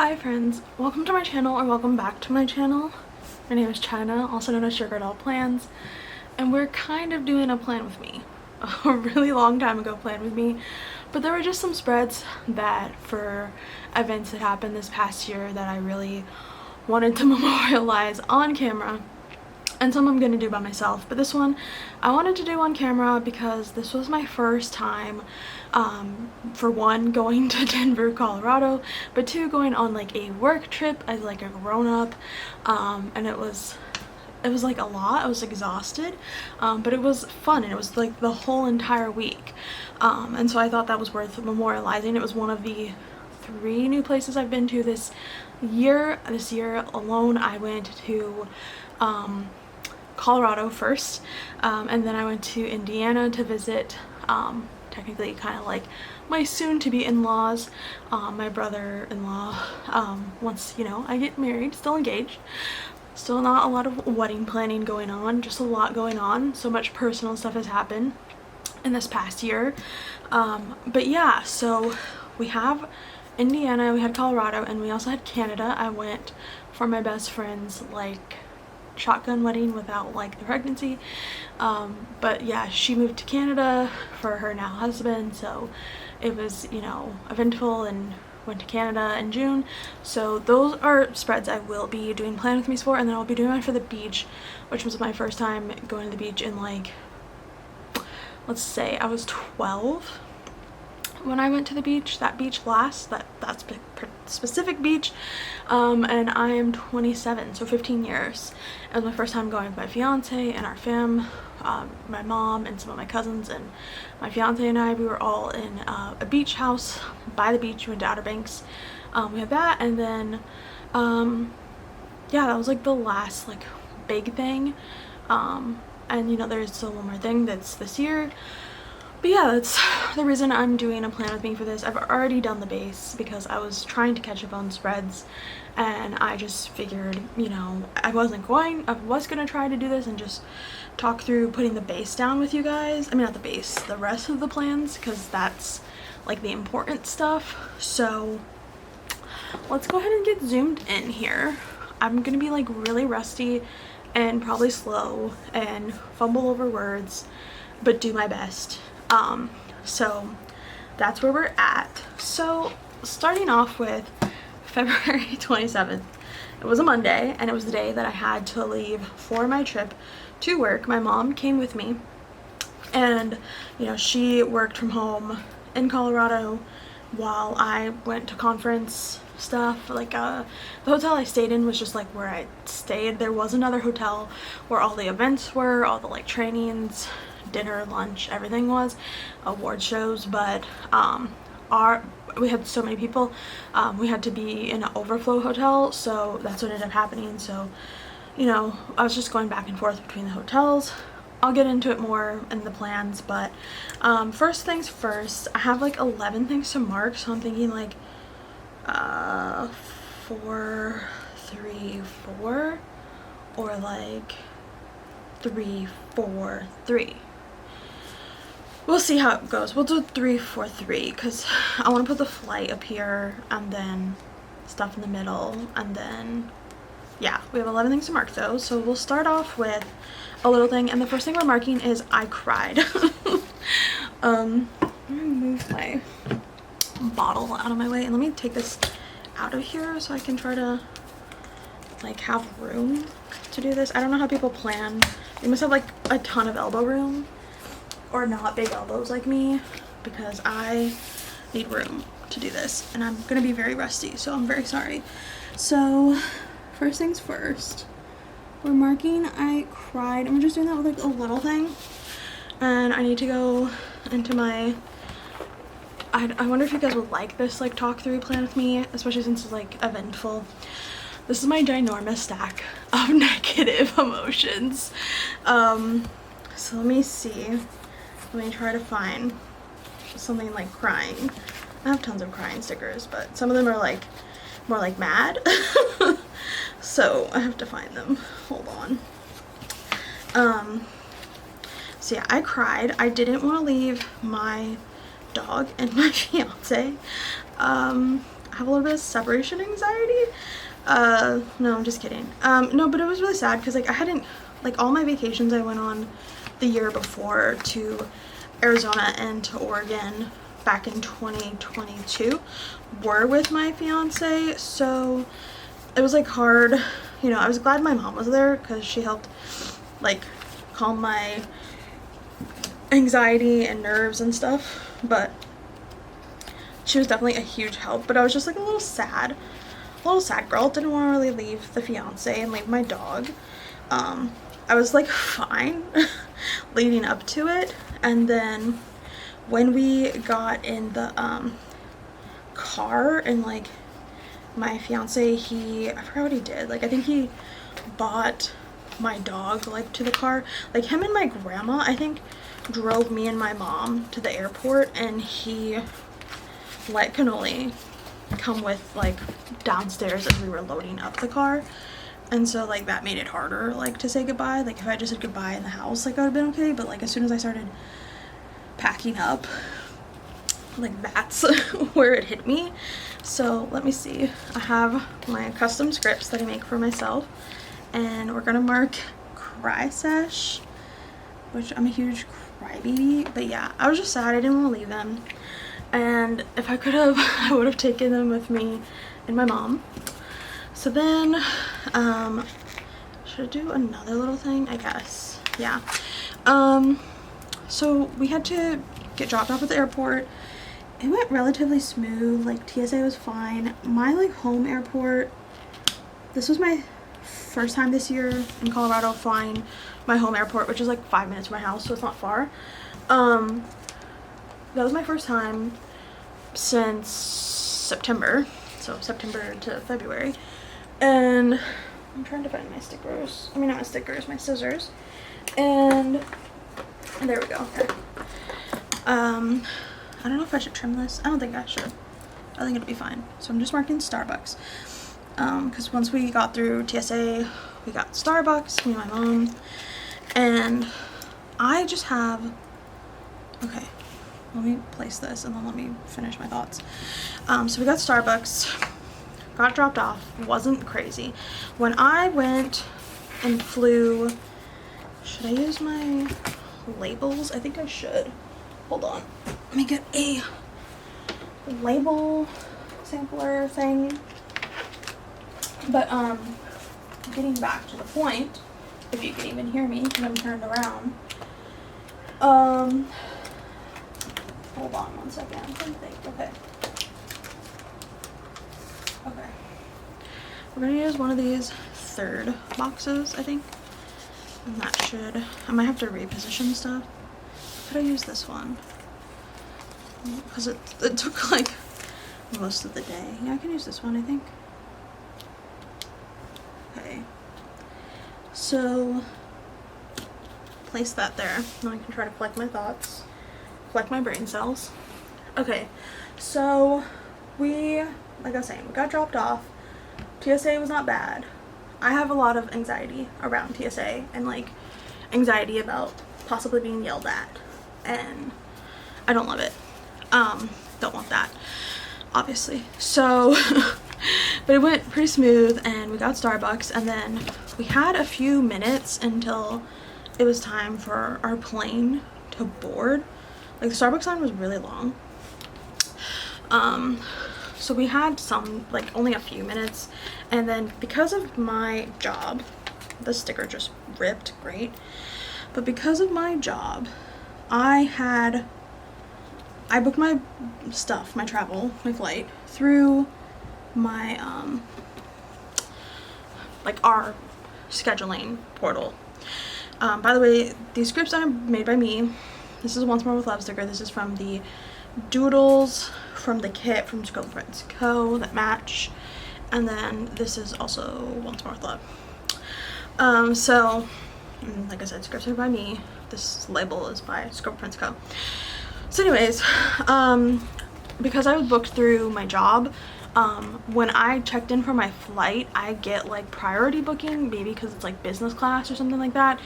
Hi friends, welcome to my channel, or welcome back to my channel. My name is China, also known as Sugar Doll Plans, and we're kind of doing a plan with me. A really long time ago plan with me, but there were just some spreads that for events that happened this past year that I really wanted to memorialize on camera, and some I'm gonna do by myself, but this one I wanted to do on camera because this was my first time, for one, going to Denver, Colorado, but two, going on like a work trip as like a grown-up, and it was like a lot. I was exhausted, but it was fun, and it was like the whole entire week, and so I thought that was worth memorializing. It was one of the 3 new places I've been to this year. This year alone I went to Colorado first, and then I went to Indiana to visit technically kind of like my soon-to-be in-laws, my brother-in-law, once, you know, I get married. Still engaged, still not a lot of wedding planning going on, just a lot going on. So much personal stuff has happened in this past year, but yeah, so we have Indiana, we had Colorado, and we also had Canada. I went for my best friend's like shotgun wedding without like the pregnancy, but yeah, she moved to Canada for her now husband, so it was, you know, eventful, and went to Canada in June. So those are spreads I will be doing Plan With Me for, and then I'll be doing one for the beach, which was my first time going to the beach in like, let's say I was 12 when I went to the beach, that beach last, that specific beach, and I am 27, so 15 years. It was my first time going with my fiance and our fam, my mom and some of my cousins, and my fiance and I, we were all in a beach house by the beach. We went to Outer Banks. We had that, and then yeah, that was like the last like big thing, and you know, there's still one more thing that's this year. But yeah, that's the reason I'm doing a Plan With Me for this. I've already done the base because I was trying to catch up on spreads, and I just figured, you know, I was gonna try to do this and just talk through putting the base down with you guys. I mean, not the base, the rest of the plans, because that's like the important stuff. So let's go ahead and get zoomed in here. I'm gonna be like really rusty and probably slow and fumble over words, but do my best. So that's where we're at. So starting off with February 27th, it was a Monday, and it was the day that I had to leave for my trip to work. My mom came with me, and you know, she worked from home in Colorado while I went to conference stuff. Like the hotel I stayed in was just like where I stayed. There was another hotel where all the events were, all the like trainings, dinner, lunch, everything was, award shows, but we had so many people, we had to be in an overflow hotel, so that's what ended up happening. So, you know, I was just going back and forth between the hotels. I'll get into it more in the plans, but first things first, I have like 11 things to mark, so I'm thinking like 4, 3, 4, or like 3, 4, 3. We'll see how it goes. We'll do 3, 4, 3, because I want to put the flight up here, and then stuff in the middle, and then yeah, we have 11 things to mark though. So we'll start off with a little thing, and the first thing we're marking is I cried. I'm gonna move my bottle out of my way, and let me take this out of here so I can try to like have room to do this. I don't know how people plan. They must have like a ton of elbow room, or not big elbows like me, because I need room to do this, and I'm gonna be very rusty, so I'm very sorry. So first things first, we're marking I cried, and we're just doing that with like a little thing, and I need to go into my, I wonder if you guys would like this like talk through Plan With Me, especially since it's like eventful. This is my ginormous stack of negative emotions. So let me see. Let me try to find something like crying. I have tons of crying stickers, but some of them are like more like mad. So I have to find them. Hold on. So yeah, I cried. I didn't want to leave my dog and my fiance. I have a little bit of separation anxiety. No, I'm just kidding. No, but it was really sad because like I hadn't, like all my vacations I went on the year before to Arizona and to Oregon back in 2022 were with my fiance, so it was like hard, you know. I was glad my mom was there because she helped like calm my anxiety and nerves and stuff, but she was definitely a huge help. But I was just like a little sad girl. Didn't want to really leave the fiance and leave my dog. I was like fine leading up to it, and then when we got in the car, and like my fiance, I forgot what he did. Like I think he bought my dog like to the car. Like him and my grandma, I think, drove me and my mom to the airport, and he let Cannoli come with like downstairs as we were loading up the car. And so like that made it harder like to say goodbye. Like if I just said goodbye in the house, like I would have been okay, but like as soon as I started packing up, like that's where it hit me. So let me see, I have my custom scripts that I make for myself, and we're gonna mark cry sesh, which I'm a huge crybaby. But yeah, I was just sad. I didn't want to leave them, and if I could have, I would have taken them with me and my mom. So then should I do another little thing? I guess, yeah. So we had to get dropped off at the airport. It went relatively smooth. Like TSA was fine. My like home airport, this was my first time this year in Colorado flying my home airport, which is like 5 minutes from my house, so it's not far. That was my first time since September, so September to February. And I'm trying to find my stickers. I mean, not my stickers, my scissors. And there we go. Okay. I don't know if I should trim this. I don't think I should. I think it'll be fine. So I'm just marking Starbucks. Because once we got through TSA, we got Starbucks, me and my mom. And I just have, okay, let me place this and then let me finish my thoughts. So we got Starbucks, got dropped off, wasn't crazy. When I went and flew, should I use my labels? I think I should. Hold on, let me get a label sampler thing. But getting back to the point, if you can even hear me because I'm turned around. Hold on one second. I'm trying to think. Okay. Okay. We're gonna use one of these third boxes, I think. And that should, I might have to reposition stuff. Could I use this one? Because it took like most of the day. Yeah, I can use this one, I think. Okay. So place that there. Now I can try to collect my thoughts, collect my brain cells. Okay, so we, like I was saying, we got dropped off. TSA was not bad. I have a lot of anxiety around TSA and like anxiety about possibly being yelled at, and I don't love it. Don't want that, obviously. So but it went pretty smooth, and we got Starbucks, and then we had a few minutes until it was time for our plane to board. Like the Starbucks line was really long. So we had like only a few minutes, and then because of my job, the sticker just ripped, great. But because of my job, I booked my stuff, my travel, my flight through my like our scheduling portal. By the way, these scripts are made by me. This is Once More with Love sticker. This is from the doodles from the kit from ScribblePrintsCo that match, and then this is also Once More with Love. So like I said, scripts are by me. This label is by ScribblePrintsCo. So anyways, because I was booked through my job, when I checked in for my flight, I get like priority booking, maybe because it's like business class or something like that.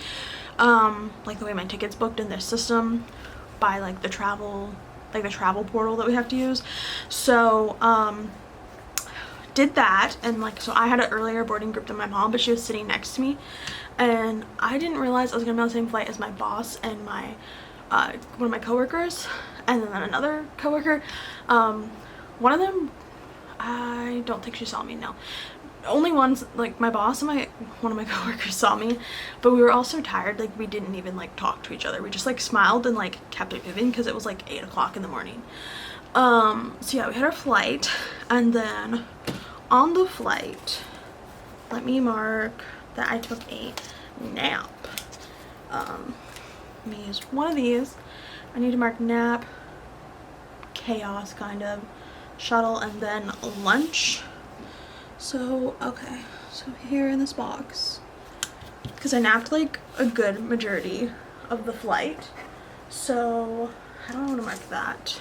Like the way my ticket's booked in their system by like the travel portal that we have to use. So did that, and like, so I had an earlier boarding group than my mom, but she was sitting next to me, and I didn't realize I was gonna be on the same flight as my boss and my one of my coworkers, and then another coworker. One of them, I don't think she saw me, no. Only ones, like my boss and one of my coworkers saw me, but we were all so tired, like we didn't even like talk to each other. We just like smiled and like kept it moving because it was like 8 o'clock in the morning. So yeah, we had our flight, and then on the flight, let me mark that I took a nap. Let me use one of these. I need to mark nap, chaos kind of, shuttle, and then lunch. So okay, so here in this box, because I napped like a good majority of the flight, so I don't know how to mark that.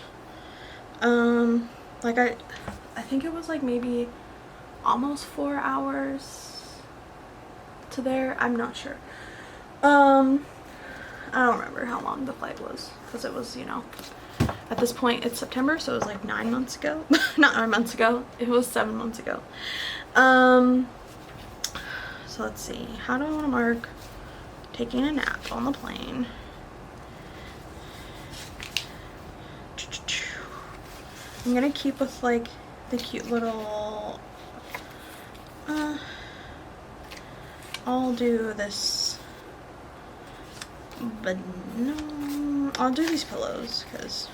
Like I think it was like maybe almost 4 hours to there. I'm not sure. I don't remember how long the flight was, because it was, you know, at this point it's September, so it was like 9 months ago. Not 9 months ago, it was 7 months ago. So let's see, how do I want to mark taking a nap on the plane? I'm gonna keep with like the cute little, I'll do this, but no, I'll do these pillows because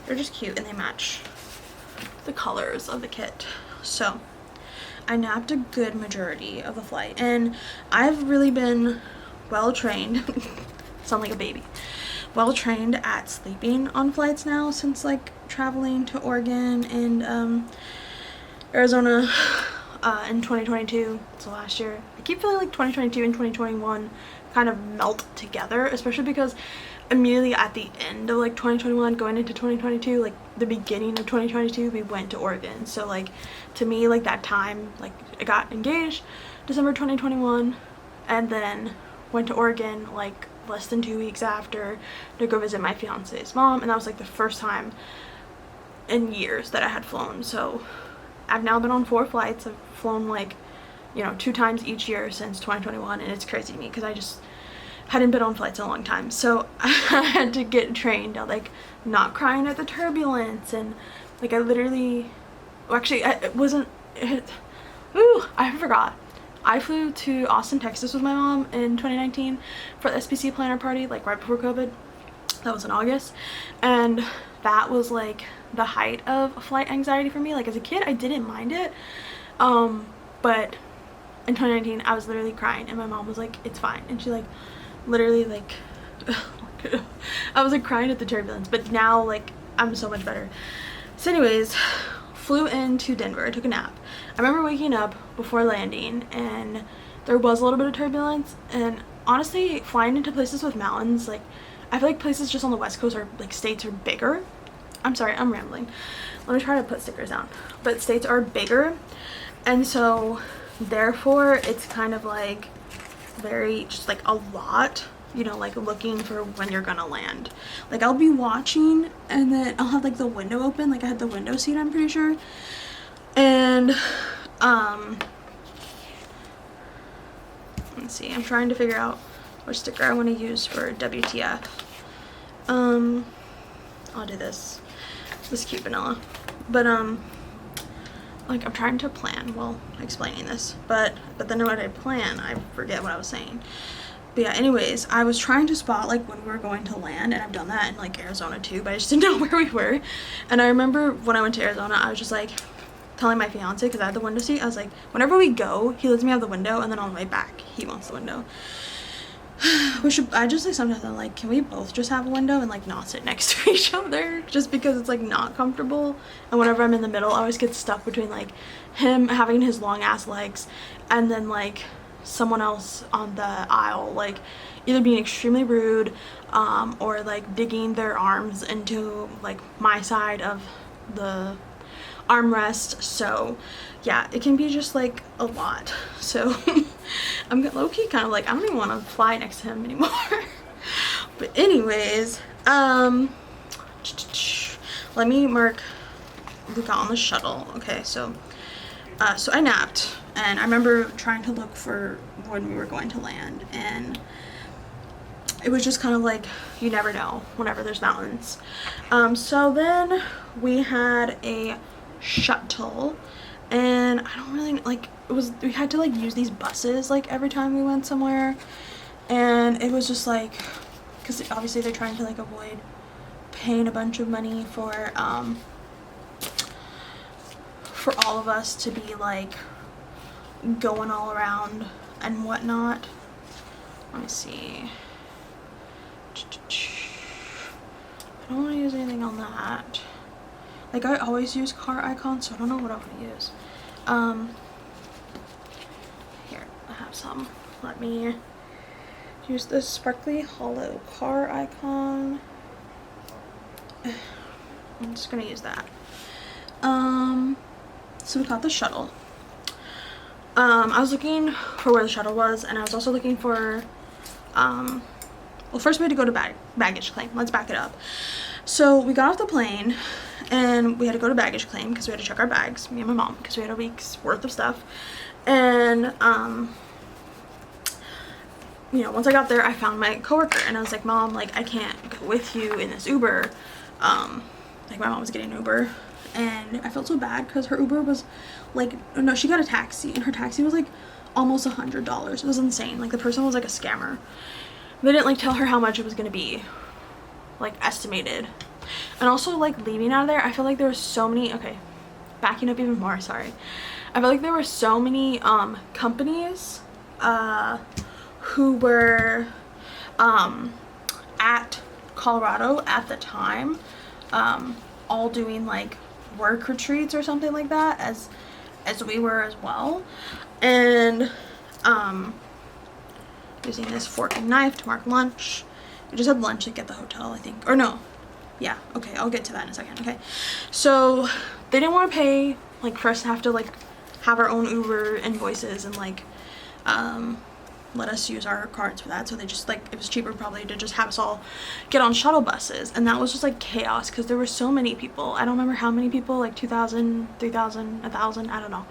they're just cute and they match the colors of the kit. So I napped a good majority of the flight, and I've really been well trained sound like a baby, well trained at sleeping on flights now, since like traveling to Oregon and Arizona in 2022, so last year. I keep feeling like 2022 and 2021 kind of melt together, especially because immediately at the end of like 2021 going into 2022, like the beginning of 2022, we went to Oregon. So like to me, like that time, like I got engaged December 2021 and then went to Oregon like less than 2 weeks after to go visit my fiance's mom, and that was like the first time in years that I had flown. So I've now been on 4 flights. I've flown like, you know, 2 times each year since 2021, and it's crazy to me because I just hadn't been on flights in a long time. So I had to get trained on like not crying at the turbulence, and like I literally, well, actually it wasn't it, ooh, I forgot. I flew to Austin, Texas with my mom in 2019 for the SPC planner party, like right before COVID. That was in August, and that was like the height of flight anxiety for me. Like as a kid I didn't mind it, but in 2019 I was literally crying, and my mom was like, it's fine, and she like literally like I was like crying at the turbulence, but now like I'm so much better. So anyways, flew into Denver. I took a nap. I remember waking up before landing and there was a little bit of turbulence, and honestly flying into places with mountains, like I feel like places just on the west coast or like states are bigger. I'm sorry, I'm rambling. Let me try to put stickers down. But states are bigger, and so therefore it's kind of like very just like a lot, you know, like looking for when you're gonna land. Like I'll be watching and then I'll have like the window open, like I had the window seat, I'm pretty sure, and let's see, I'm trying to figure out which sticker I want to use for WTF. I'll do this cute vanilla, but like I'm trying to plan while explaining this, but then when I plan I forget what I was saying. But yeah, anyways, I was trying to spot like when we were going to land, and I've done that in like Arizona too, but I just didn't know where we were. And I remember when I went to Arizona, I was just like telling my fiance, because I had the window seat, I was like, whenever we go he lets me have the window, and then on the way back he wants the window. I just like sometimes I'm like, can we both just have a window and like not sit next to each other, just because it's like not comfortable. And whenever I'm in the middle I always get stuck between like him having his long ass legs and then like someone else on the aisle like either being extremely rude or like digging their arms into like my side of the armrest. So yeah, it can be just like a lot. So I'm low-key kind of like, I don't even want to fly next to him anymore. But anyways, let me mark we got on the shuttle. Okay, so So I napped, and I remember trying to look for when we were going to land, and it was just kind of like, you never know whenever there's mountains. So then we had a shuttle, and I don't really like, we had to like use these buses like every time we went somewhere, and it was just like, because obviously they're trying to like avoid paying a bunch of money for all of us to be like going all around and whatnot. Let me see. I don't want to use anything on that. Like, I always use car icons, so I don't know what I want to use. Here, I have some. Let me use this sparkly hollow car icon. I'm just gonna use that. So we got the shuttle. I was looking for where the shuttle was, and I was also looking for, well, first we had to go to baggage claim. Let's back it up. So we got off the plane, and we had to go to baggage claim because we had to check our bags, me and my mom, because we had a week's worth of stuff. And, you know, once I got there, I found my coworker, and I was like, Mom, like, I can't go with you in this Uber. Like, my mom was getting an Uber, and I felt so bad because her Uber was like, no, she got a taxi, and her taxi was like almost $100. It was insane. Like, the person was like a scammer. They didn't like tell her how much it was gonna be, like, estimated. And also, like, leaving out of there, I feel like there were so many, okay, backing up even more, sorry. I feel like there were so many companies who were at Colorado at the time, all doing like work retreats or something like that, as we were as well. And using this fork and knife to mark lunch. We just had lunch like at the hotel, I think, or no, yeah, okay, I'll get to that in a second. Okay, so they didn't want to pay like for us to have to like have our own Uber invoices and like let us use our cards for that, so they just like, it was cheaper probably to just have us all get on shuttle buses. And that was just like chaos because there were so many people. I don't remember how many people, like 2,000, 3,000, 1,000, I don't know.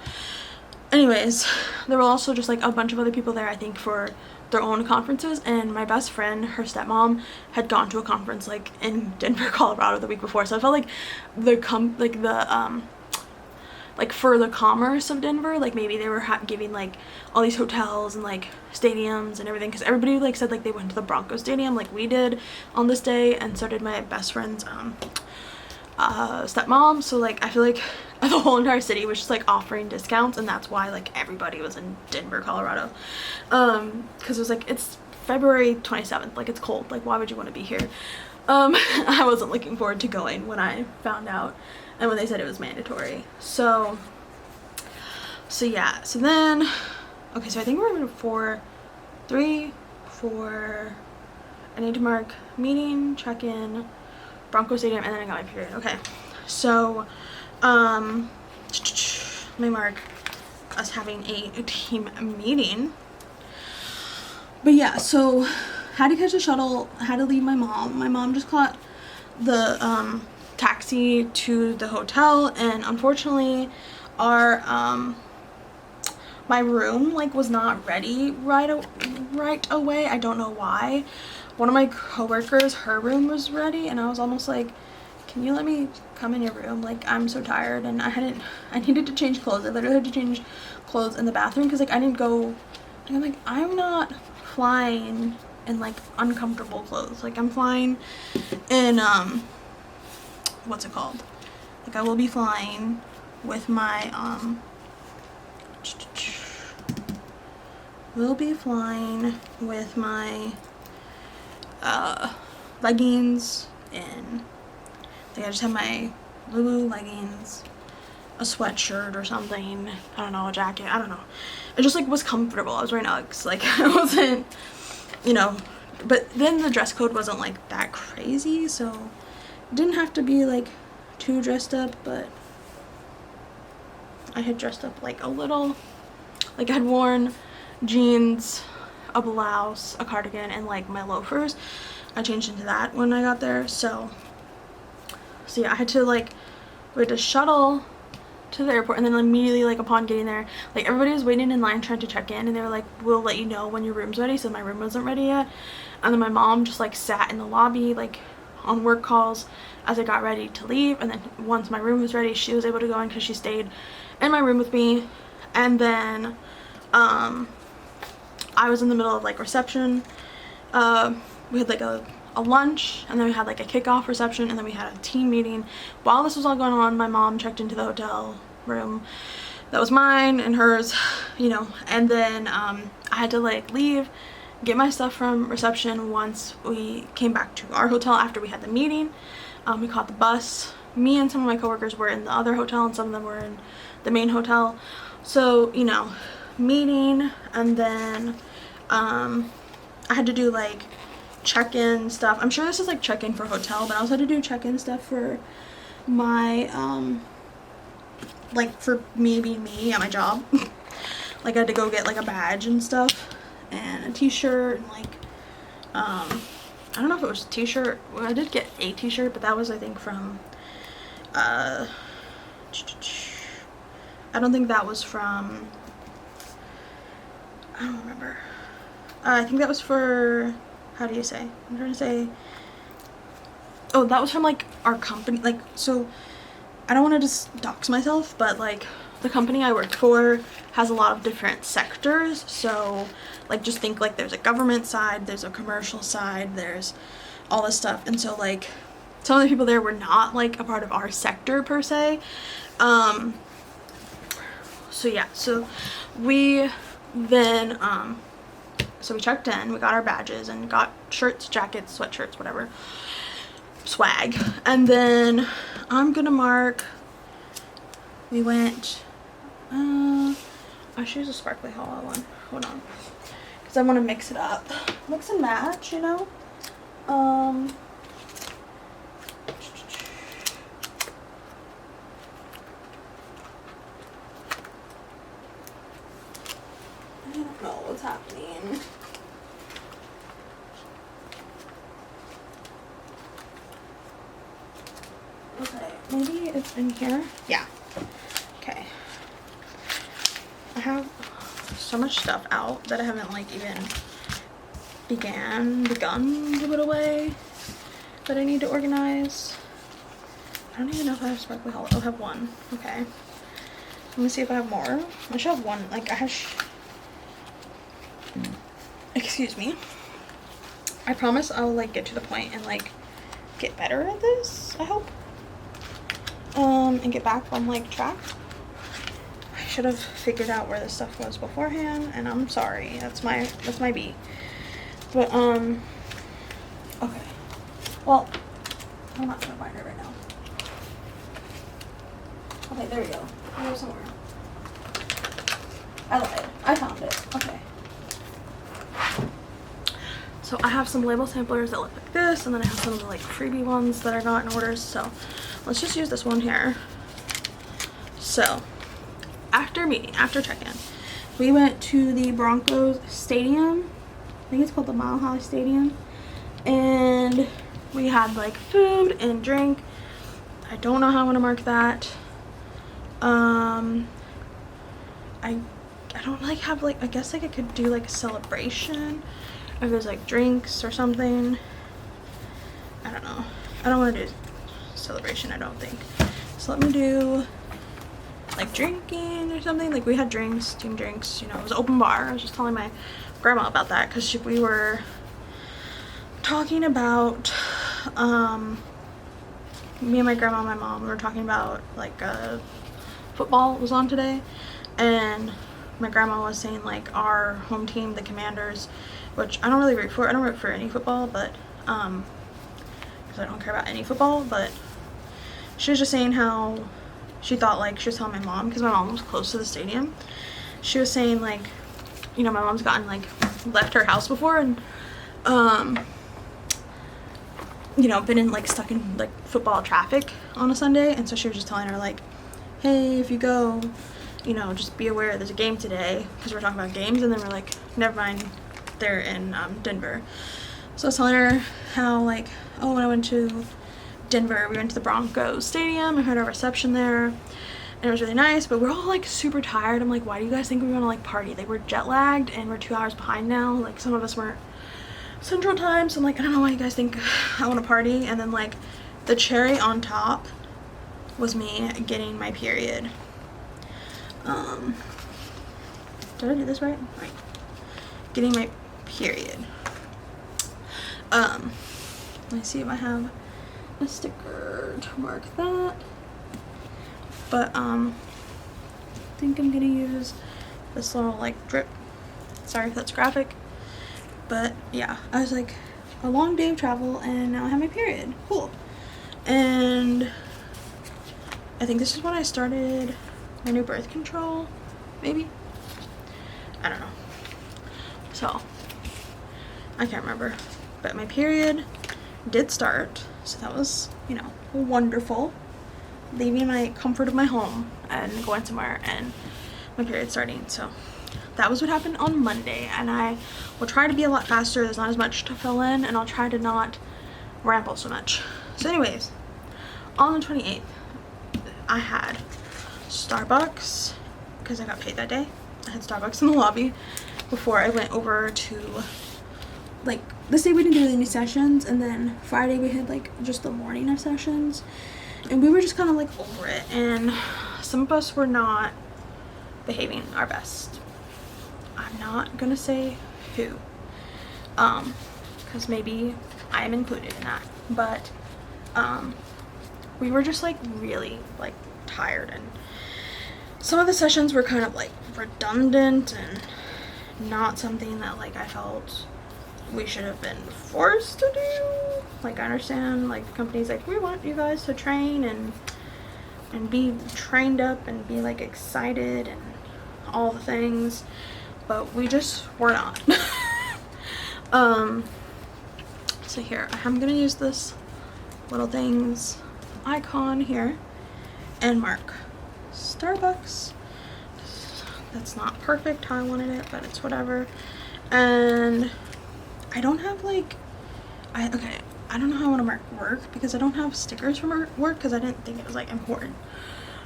Anyways, there were also just like a bunch of other people there, I think, for their own conferences. And my best friend, her stepmom, had gone to a conference like in Denver, Colorado the week before, so I felt like like for the commerce of Denver, like maybe they were giving like all these hotels and like stadiums and everything, because everybody like said like they went to the Broncos stadium like we did on this day, and so did my best friend's stepmom. So like I feel like the whole entire city was just like offering discounts, and that's why like everybody was in Denver, Colorado, because it was like, it's February 27th, like it's cold, like why would you want to be here? I wasn't looking forward to going when I found out and when they said it was mandatory. So yeah, so then, okay, so I think we're going to 3, 4, I need to mark meeting, check-in, Bronco Stadium, and then I got my period. Okay, so let me mark us having a team meeting. But yeah, so had to catch a shuttle, had to leave my mom. My mom just caught the taxi to the hotel, and unfortunately our my room like was not ready right away. I don't know why. One of my coworkers, her room was ready, and I was almost like, can you let me come in your room? Like, I'm so tired, and I needed to change clothes. I literally had to change clothes in the bathroom because like I didn't go, and I'm like, I'm not flying in like uncomfortable clothes. Like, I'm flying in what's it called? Like, I will be flying with my leggings, and like I just have my Lulu leggings, a sweatshirt or something, I don't know, a jacket, I don't know. It just like was comfortable. I was wearing Uggs, like I wasn't, you know, but then the dress code wasn't like that crazy, so it didn't have to be like too dressed up, but I had dressed up like a little, like I had worn jeans, a blouse, a cardigan, and like my loafers. I changed into that when I got there. So yeah, I had to like, we had to shuttle to the airport, and then immediately, like, upon getting there, like, everybody was waiting in line trying to check in, and they were like, we'll let you know when your room's ready. So my room wasn't ready yet, and then my mom just like sat in the lobby like on work calls as I got ready to leave, and then once my room was ready, she was able to go in because she stayed in my room with me. And then I was in the middle of like reception. We had like a lunch, and then we had like a kickoff reception, and then we had a team meeting. While this was all going on, my mom checked into the hotel room that was mine and hers, you know, and then I had to like leave, get my stuff from reception once we came back to our hotel after we had the meeting. We caught the bus. Me and some of my coworkers were in the other hotel, and some of them were in the main hotel. So, you know, meeting, and then I had to do like check-in stuff. I'm sure this is like check-in for hotel, but I also had to do check-in stuff for my like for me being me at my job. Like I had to go get like a badge and stuff and a t-shirt, and like I don't know if it was a t-shirt. Well, I did get a t-shirt, but that was I think from I don't think that was from, I don't remember. I think that was for, how do you say? I'm trying to say, oh, that was from like our company. Like, so I don't want to just dox myself, but like the company I worked for has a lot of different sectors. So like just think like there's a government side, there's a commercial side, there's all this stuff. And so like some of the people there were not like a part of our sector per se. So yeah, so we then so we checked in, we got our badges and got shirts, jackets, sweatshirts, whatever, swag. And then I'm gonna mark, we went, I should use a sparkly hollow one, hold on, because I want to mix it up, mix and match, you know. I don't know what's happening. Okay, maybe it's in here. Yeah. Okay. I have so much stuff out that I haven't like even begun to put away that I need to organize. I don't even know if I have sparkly hollow. I have one. Okay. Let me see if I have more. I should have one. Like I have. Excuse me. I promise I'll like get to the point and like get better at this. I hope. And get back on like track. I should have figured out where this stuff was beforehand, and I'm sorry. That's my B. But okay. Well, I'm not gonna find it right now. Okay, there we go. I have somewhere. I lied. I found it. Okay. So I have some label samplers that look like this, and then I have some of the like freebie ones that I got in orders. So let's just use this one here. So after check-in, we went to the Broncos stadium. I think it's called the Mile High Stadium, and we had like food and drink. I don't know how I want to mark that. I don't like have like, I guess like I could do like a celebration if there's like drinks or something. I don't know. I don't want to do celebration, I don't think. So let me do like drinking or something. Like we had drinks, team drinks, you know, it was an open bar. I was just telling my grandma about that because we were talking about me and my grandma and my mom, we were talking about like football was on today, and my grandma was saying like our home team, the Commanders, which I don't really root for. I don't root for any football, but because I don't care about any football. But she was just saying how she thought, like, she was telling my mom, because my mom was close to the stadium, she was saying like, you know, my mom's gotten like left her house before, and you know, been in like stuck in like football traffic on a Sunday, and so she was just telling her like, hey, if you go, you know, just be aware there's a game today, because we're talking about games. And then we're like, never mind, they're in Denver. So I was telling her how like, oh, when I went to Denver, we went to the Broncos stadium, I had a reception there, and it was really nice, but we're all like super tired. I'm like, why do you guys think we want to like party? Like, we're jet lagged and we're 2 hours behind now. Like, some of us weren't Central Time, so I'm like, I don't know why you guys think I want to party. And then like the cherry on top was me getting my period. Did I do this right? Right. Getting my period. Let me see if I have a sticker to mark that. But I think I'm gonna use this little like drip. Sorry if that's graphic. But yeah, I was like, a long day of travel and now I have my period. Cool. And I think this is when I started my new birth control, maybe? I don't know. So, I can't remember. But my period did start, so that was, you know, wonderful. Leaving my comfort of my home and going somewhere and my period starting. So that was what happened on Monday, and I will try to be a lot faster. There's not as much to fill in, and I'll try to not ramble so much. So anyways, on the 28th, I had Starbucks, because I got paid that day. I had Starbucks in the lobby before I went over to, like, this day we didn't do any sessions, and then Friday we had like just the morning of sessions, and we were just kind of like over it, and some of us were not behaving our best. I'm not gonna say who, because maybe I am included in that, but we were just like really like tired, and some of the sessions were kind of like redundant and not something that like I felt we should have been forced to do. Like, I understand like the company's like, we want you guys to train and be trained up and be like excited and all the things, but we just were not. So here, I'm gonna use this little things icon here and mark Starbucks. That's not perfect how I wanted it, but it's whatever. And I don't have like, I don't know how I want to mark work, because I don't have stickers for work, because I didn't think it was like important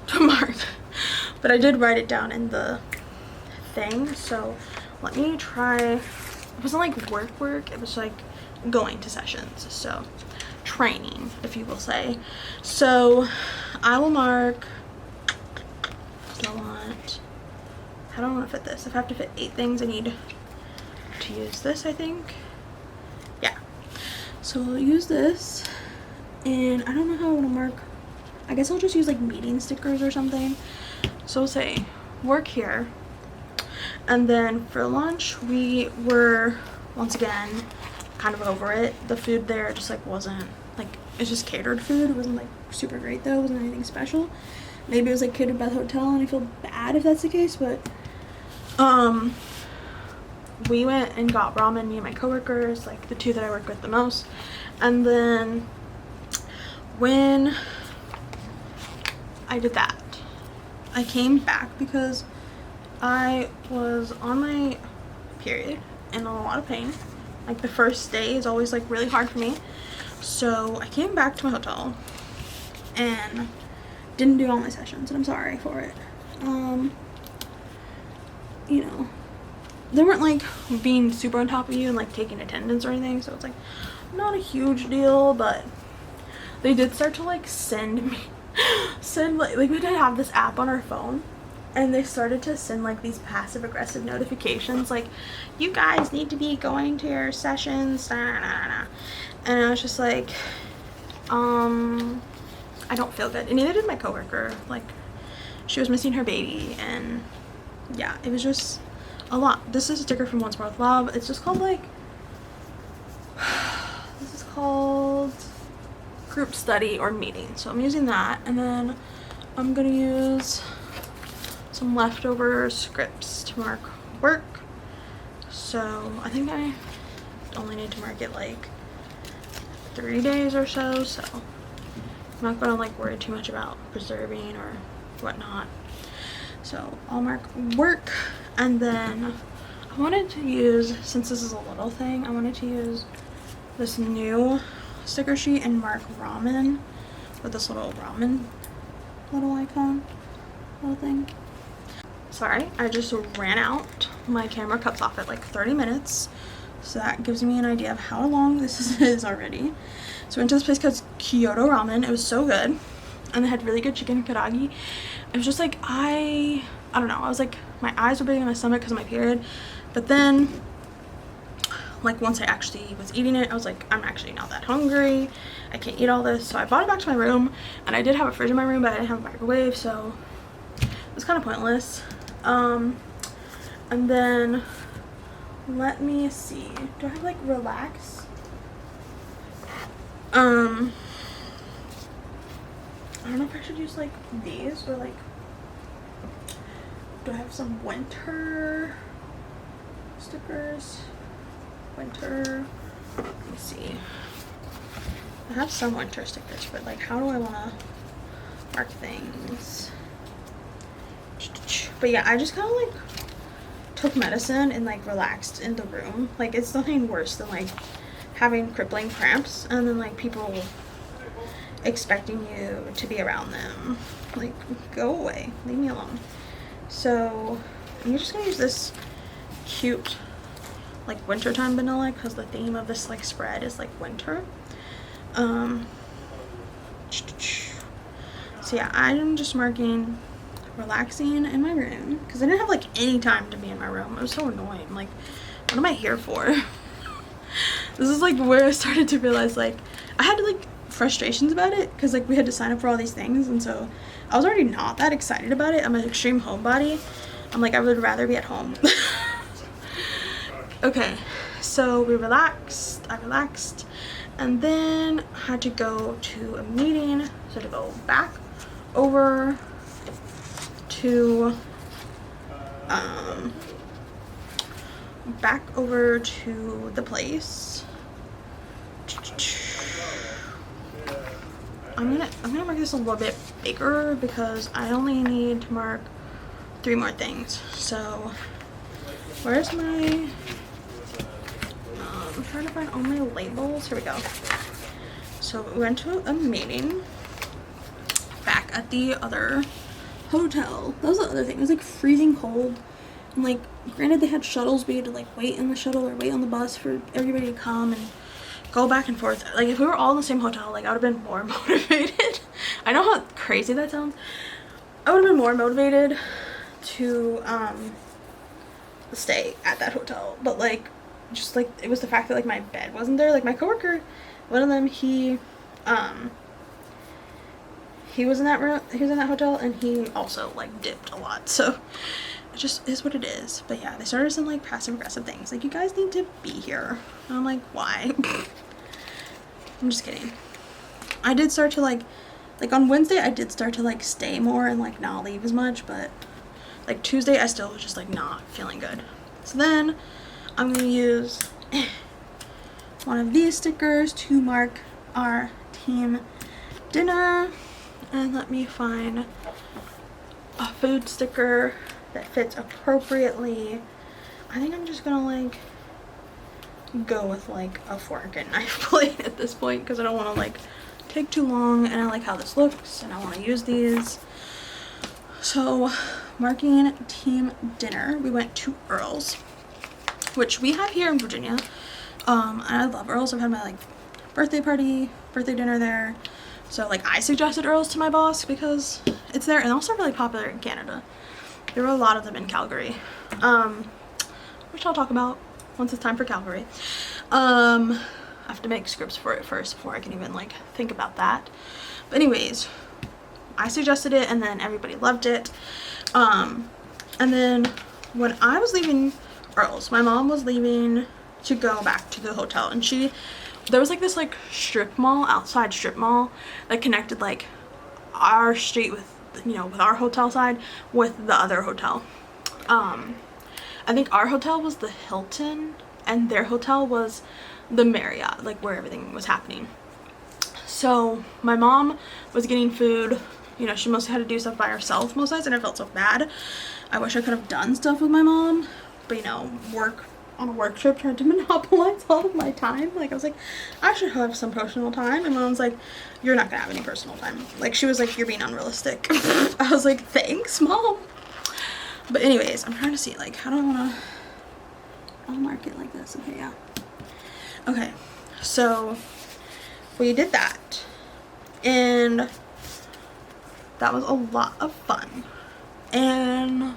to mark, but I did write it down in the thing. So let me try. It wasn't like work, it was like going to sessions, so training, if you will say. So I will mark, how do I want to fit this? If I have to fit 8 things, I need to use this, I think. Yeah, so I'll use this, and I don't know how I want to mark. I guess I'll just use like meeting stickers or something. So we'll say work here, and then for lunch we were once again kind of over it. The food there just like wasn't like, it's just catered food. It wasn't like super great though. It wasn't anything special. Maybe it was like catered by the hotel, and I feel bad if that's the case, but we went and got ramen, me and my coworkers, like the 2 that I work with the most. And then when I did that, I came back because I was on my period and in a lot of pain. Like, the first day is always like really hard for me. So I came back to my hotel and didn't do all my sessions, and I'm sorry for it. You know, they weren't like being super on top of you and like taking attendance or anything, so it's like not a huge deal, but they did start to like send like we did have this app on our phone, and they started to send like these passive aggressive notifications like, you guys need to be going to your sessions, and I was just like, I don't feel good. And neither did my coworker. Like, she was missing her baby, and yeah, it was just a lot. This is a sticker from Once More with Love. It's just called like, this is called group study or meeting. So I'm using that, and then I'm gonna use some leftover scripts to mark work. So I think I only need to mark it like 3 days or so, so I'm not gonna like worry too much about preserving or whatnot. So I'll mark work, and then I wanted to use, since this is a little thing, I wanted to use this new sticker sheet and mark ramen with this little ramen little icon. little thing. Sorry, I just ran out. My camera cuts off at like 30 minutes. So that gives me an idea of how long this is already. So we went to this place called Kyoto Ramen. It was so good. And they had really good chicken karagi. It was just like, I don't know. I was like, my eyes were big in my stomach because of my period. But then, like, once I actually was eating it, I was like, I'm actually not that hungry. I can't eat all this. So I brought it back to my room. And I did have a fridge in my room, but I didn't have a microwave. So it was kind of pointless. And then, let me see. Do I have, like, relax? I don't know if I should use, like, these or, like, do I have some winter stickers? Winter. Let me see. I have some winter stickers, but, like, how do I want to mark things? But yeah, I just kind of, like, took medicine and, like, relaxed in the room. Like, it's nothing worse than, like, having crippling cramps and then, like, people expecting you to be around them. Like, go away, leave me alone. So I'm just gonna use this cute, like, wintertime vanilla because the theme of this, like, spread is, like, winter. So yeah, I'm just marking relaxing in my room because I didn't have, like, any time to be in my room. It was so annoying. Like, what am I here for? This is, like, where I started to realize, like, I had, like, frustrations about it because, like, we had to sign up for all these things, and so I was already not that excited about it. I'm an extreme homebody. I'm like, I would rather be at home. Okay, so we relaxed. I relaxed, and then had to go to a meeting. So to go back over to the place. I'm gonna mark this a little bit bigger because I only need to mark 3 more things. So where's my I'm trying to find all my labels. Here we go. So we went to a meeting back at the other hotel. That was the other thing. It was, like, freezing cold. And, like, granted they had shuttles, we had to, like, wait in the shuttle or wait on the bus for everybody to come and go back and forth. Like, if we were all in the same hotel, like, I would have been more motivated. I know how crazy that sounds. I would have been more motivated to stay at that hotel. But, like, just, like, it was the fact that, like, my bed wasn't there. Like, my coworker, one of them, he was in that room, he was in that hotel, and he also, like, dipped a lot. So it just is what it is. But yeah, they started some, like, passive aggressive things, like, you guys need to be here. And I'm like, why? I'm just kidding. I did start to, like on Wednesday I did start to, like, stay more and, like, not leave as much, but, like, Tuesday I still was just, like, not feeling good. So then I'm gonna use one of these stickers to mark our team dinner. And let me find a food sticker that fits appropriately. I think I'm just gonna, like, go with, like, a fork and knife plate at this point because I don't want to, like, take too long, and I like how this looks and I want to use these. So marking team dinner, we went to Earl's, which we have here in Virginia. And I love Earl's. I've had my, like, birthday dinner there. So, like, I suggested Earl's to my boss because it's there and also really popular in Canada. There were a lot of them in Calgary, which I'll talk about once it's time for Calgary. I have to make scripts for it first before I can even, like, think about that. But anyways, I suggested it and then everybody loved it. And then when I was leaving Earl's, my mom was leaving to go back to the hotel, and there was, like, this, like, outside strip mall that connected, like, our street with, you know, with our hotel side with the other hotel. I think our hotel was the Hilton and their hotel was the Marriott, like, where everything was happening. So my mom was getting food. You know, she mostly had to do stuff by herself most nights, and I felt so bad. I wish I could have done stuff with my mom, but, you know, work on a work trip tried to monopolize all of my time. Like I was like, I should have some personal time, and Mom's like, you're not gonna have any personal time. Like she was like, you're being unrealistic. I was like, thanks, Mom. But anyways, I'm trying to see like how do I wanna, I'll mark it like this. Okay, yeah. Okay, so we did that, and that was a lot of fun. And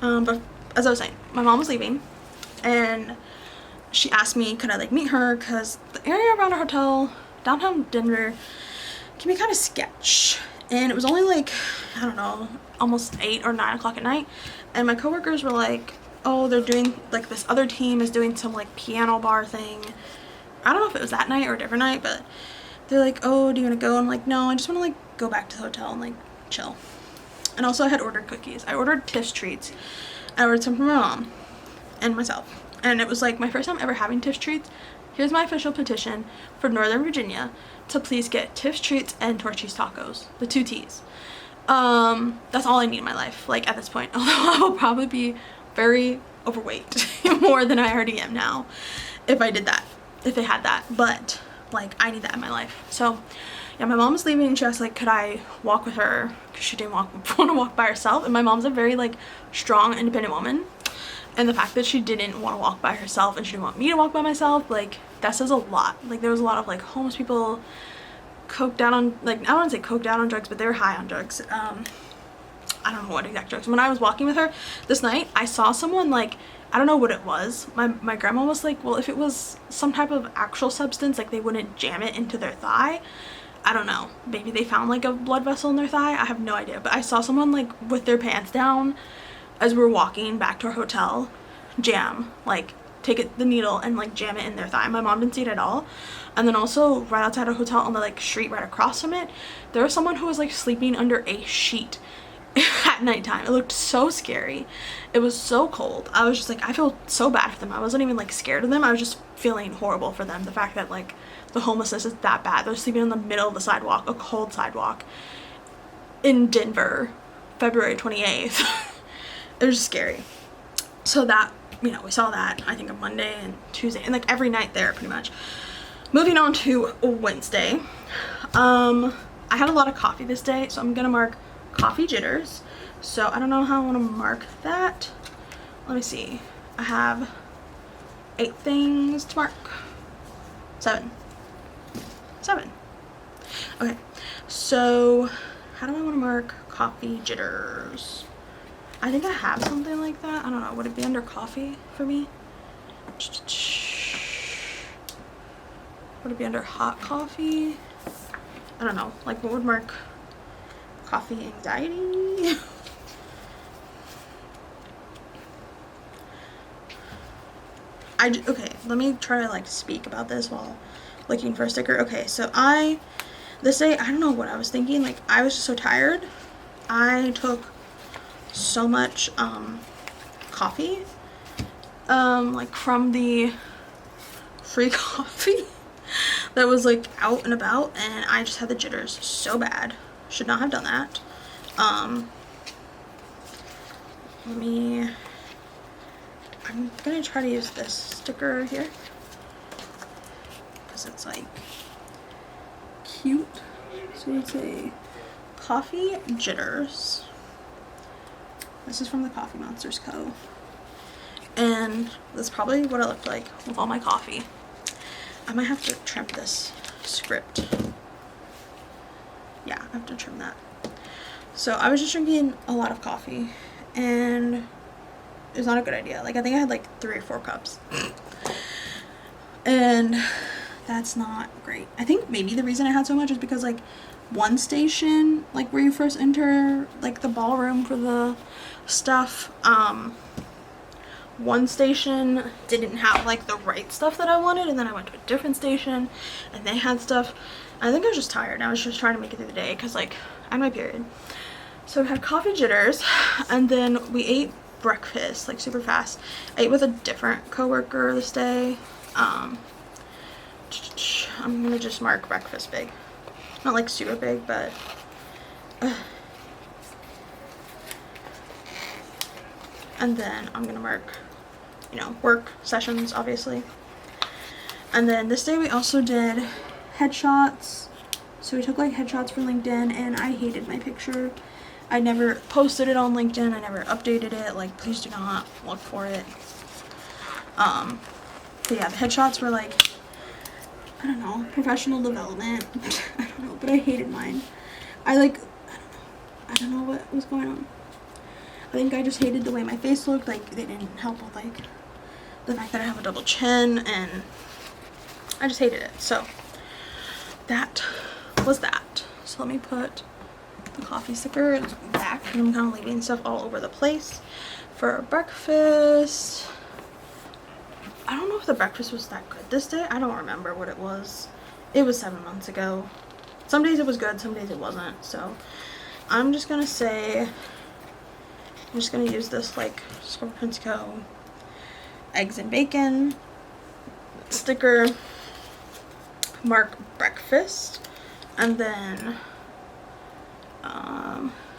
but as I was saying, my mom was leaving, and she asked me could I like meet her, because the area around our hotel downtown Denver can be kind of sketch, and it was only like, I don't know, almost 8 or 9 o'clock at night, and my coworkers were like, oh, they're doing like, this other team is doing some like piano bar thing. I don't know if it was that night or a different night, but they're like, oh, do you want to go? I'm like, no, I just want to like go back to the hotel and like chill. And also I had ordered cookies. I ordered Tiff's treats. I ordered some for my mom and myself, and it was like my first time ever having Tiff's treats. Here's my official petition for Northern Virginia to please get Tiff's treats and Torchy's tacos, the 2 T's. That's all I need in my life, like at this point, although I will probably be very overweight more than I already am now if I did that, if they had that, but like I need that in my life. So yeah, my mom was leaving, and she asked like, could I walk with her, because she didn't want to walk by herself, and my mom's a very like strong, independent woman, and the fact that she didn't want to walk by herself and she didn't want me to walk by myself, like that says a lot. Like there was a lot of like homeless people, coked out on, like I don't want to say coked out on drugs, but they were high on drugs. I don't know what exact drugs. When I was walking with her this night, I saw someone like, I don't know what it was. My grandma was like, well, if it was some type of actual substance, like they wouldn't jam it into their thigh. I don't know. Maybe they found like a blood vessel in their thigh. I have no idea. But I saw someone like with their pants down as we were walking back to our hotel, like take the needle and like jam it in their thigh. My mom didn't see it at all. And then also right outside our hotel on the like street right across from it, there was someone who was like sleeping under a sheet at nighttime. It looked so scary. It was so cold. I was just like, I feel so bad for them. I wasn't even like scared of them. I was just feeling horrible for them. The fact that like the homelessness is that bad. They're sleeping in the middle of the sidewalk, a cold sidewalk in Denver, February 28th. It was just scary. So that, you know, we saw that I think on Monday and Tuesday, and like every night there pretty much. Moving on to Wednesday. I had a lot of coffee this day, so I'm gonna mark coffee jitters. So I don't know how I want to mark that. Let me see. I have 8 things to mark. 7. Okay, so how do I want to mark coffee jitters? I think I have something like that. I don't know. Would it be under coffee for me? Would it be under hot coffee? I don't know. Like what would mark coffee anxiety? Okay, let me try to like speak about this while looking for a sticker. Okay, so this day, I don't know what I was thinking. Like I was just so tired. I took so much coffee like from the free coffee that was like out and about, and I just had the jitters so bad. Should not have done that. I'm gonna try to use this sticker here because it's like cute. So it's a coffee jitters. This is from the Coffee Monsters Co. And that's probably what I looked like with all my coffee. I might have to trim this script. Yeah, I have to trim that. So I was just drinking a lot of coffee, and it was not a good idea. Like I think I had like 3 or 4 cups. And that's not great. I think maybe the reason I had so much is because like one station, like where you first enter like the ballroom for the stuff, one station didn't have like the right stuff that I wanted, and then I went to a different station and they had stuff. I think I was just tired. I was just trying to make it through the day because like I had my period. So we had coffee jitters, and then we ate breakfast like super fast. I ate with a different coworker this day. I'm gonna just mark breakfast big, not like super big, but and then I'm gonna mark you know, work sessions, obviously. And then this day we also did headshots. So we took like headshots for LinkedIn, and I hated my picture. I never posted it on LinkedIn. I never updated it. Like, please do not look for it. But yeah, the headshots were like, I don't know, professional development. I don't know, but I hated mine. I don't know what was going on. I think I just hated the way my face looked. Like, they didn't help with like the fact that I have a double chin, and I just hated it. So that was that. So let me put the coffee sticker back, and I'm kind of leaving stuff all over the place. For breakfast, I don't know if the breakfast was that good this day. I don't remember what it was. It was 7 months ago. Some days it was good, some days it wasn't. So I'm just gonna say, I'm just gonna use this like ScribblePrintsCo eggs and bacon sticker, mark breakfast, and then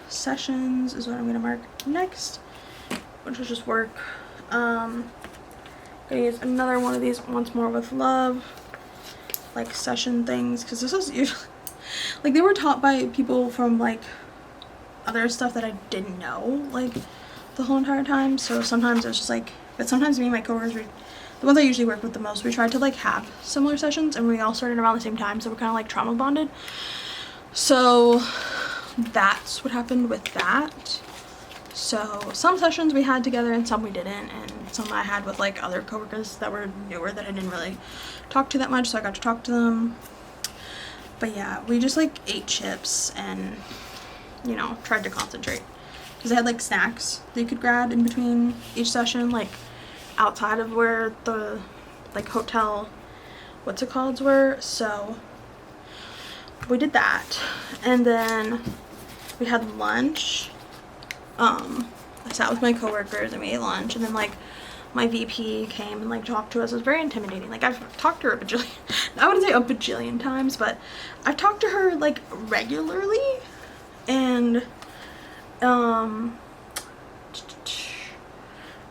sessions is what I'm gonna mark next, which will just work. Gonna use another one of these, once more with love, like session things, because this is usually like they were taught by people from like other stuff that I didn't know like the whole entire time. So sometimes it was just like, but sometimes me and my coworkers, the ones I usually work with the most, we tried to like have similar sessions, and we all started around the same time, so we're kind of like trauma bonded. So that's what happened with that. So some sessions we had together and some we didn't, and some I had with like other coworkers that were newer that I didn't really talk to that much, so I got to talk to them. But yeah, we just like ate chips and, you know, tried to concentrate, because they had like snacks that you could grab in between each session, like outside of where the like hotel what's it called were. So we did that, and then we had lunch. I sat with my coworkers and we ate lunch, and then like my VP came and like talked to us. It was very intimidating. Like, I've talked to her a bajillion, I wouldn't say a bajillion times, but I've talked to her like regularly, and I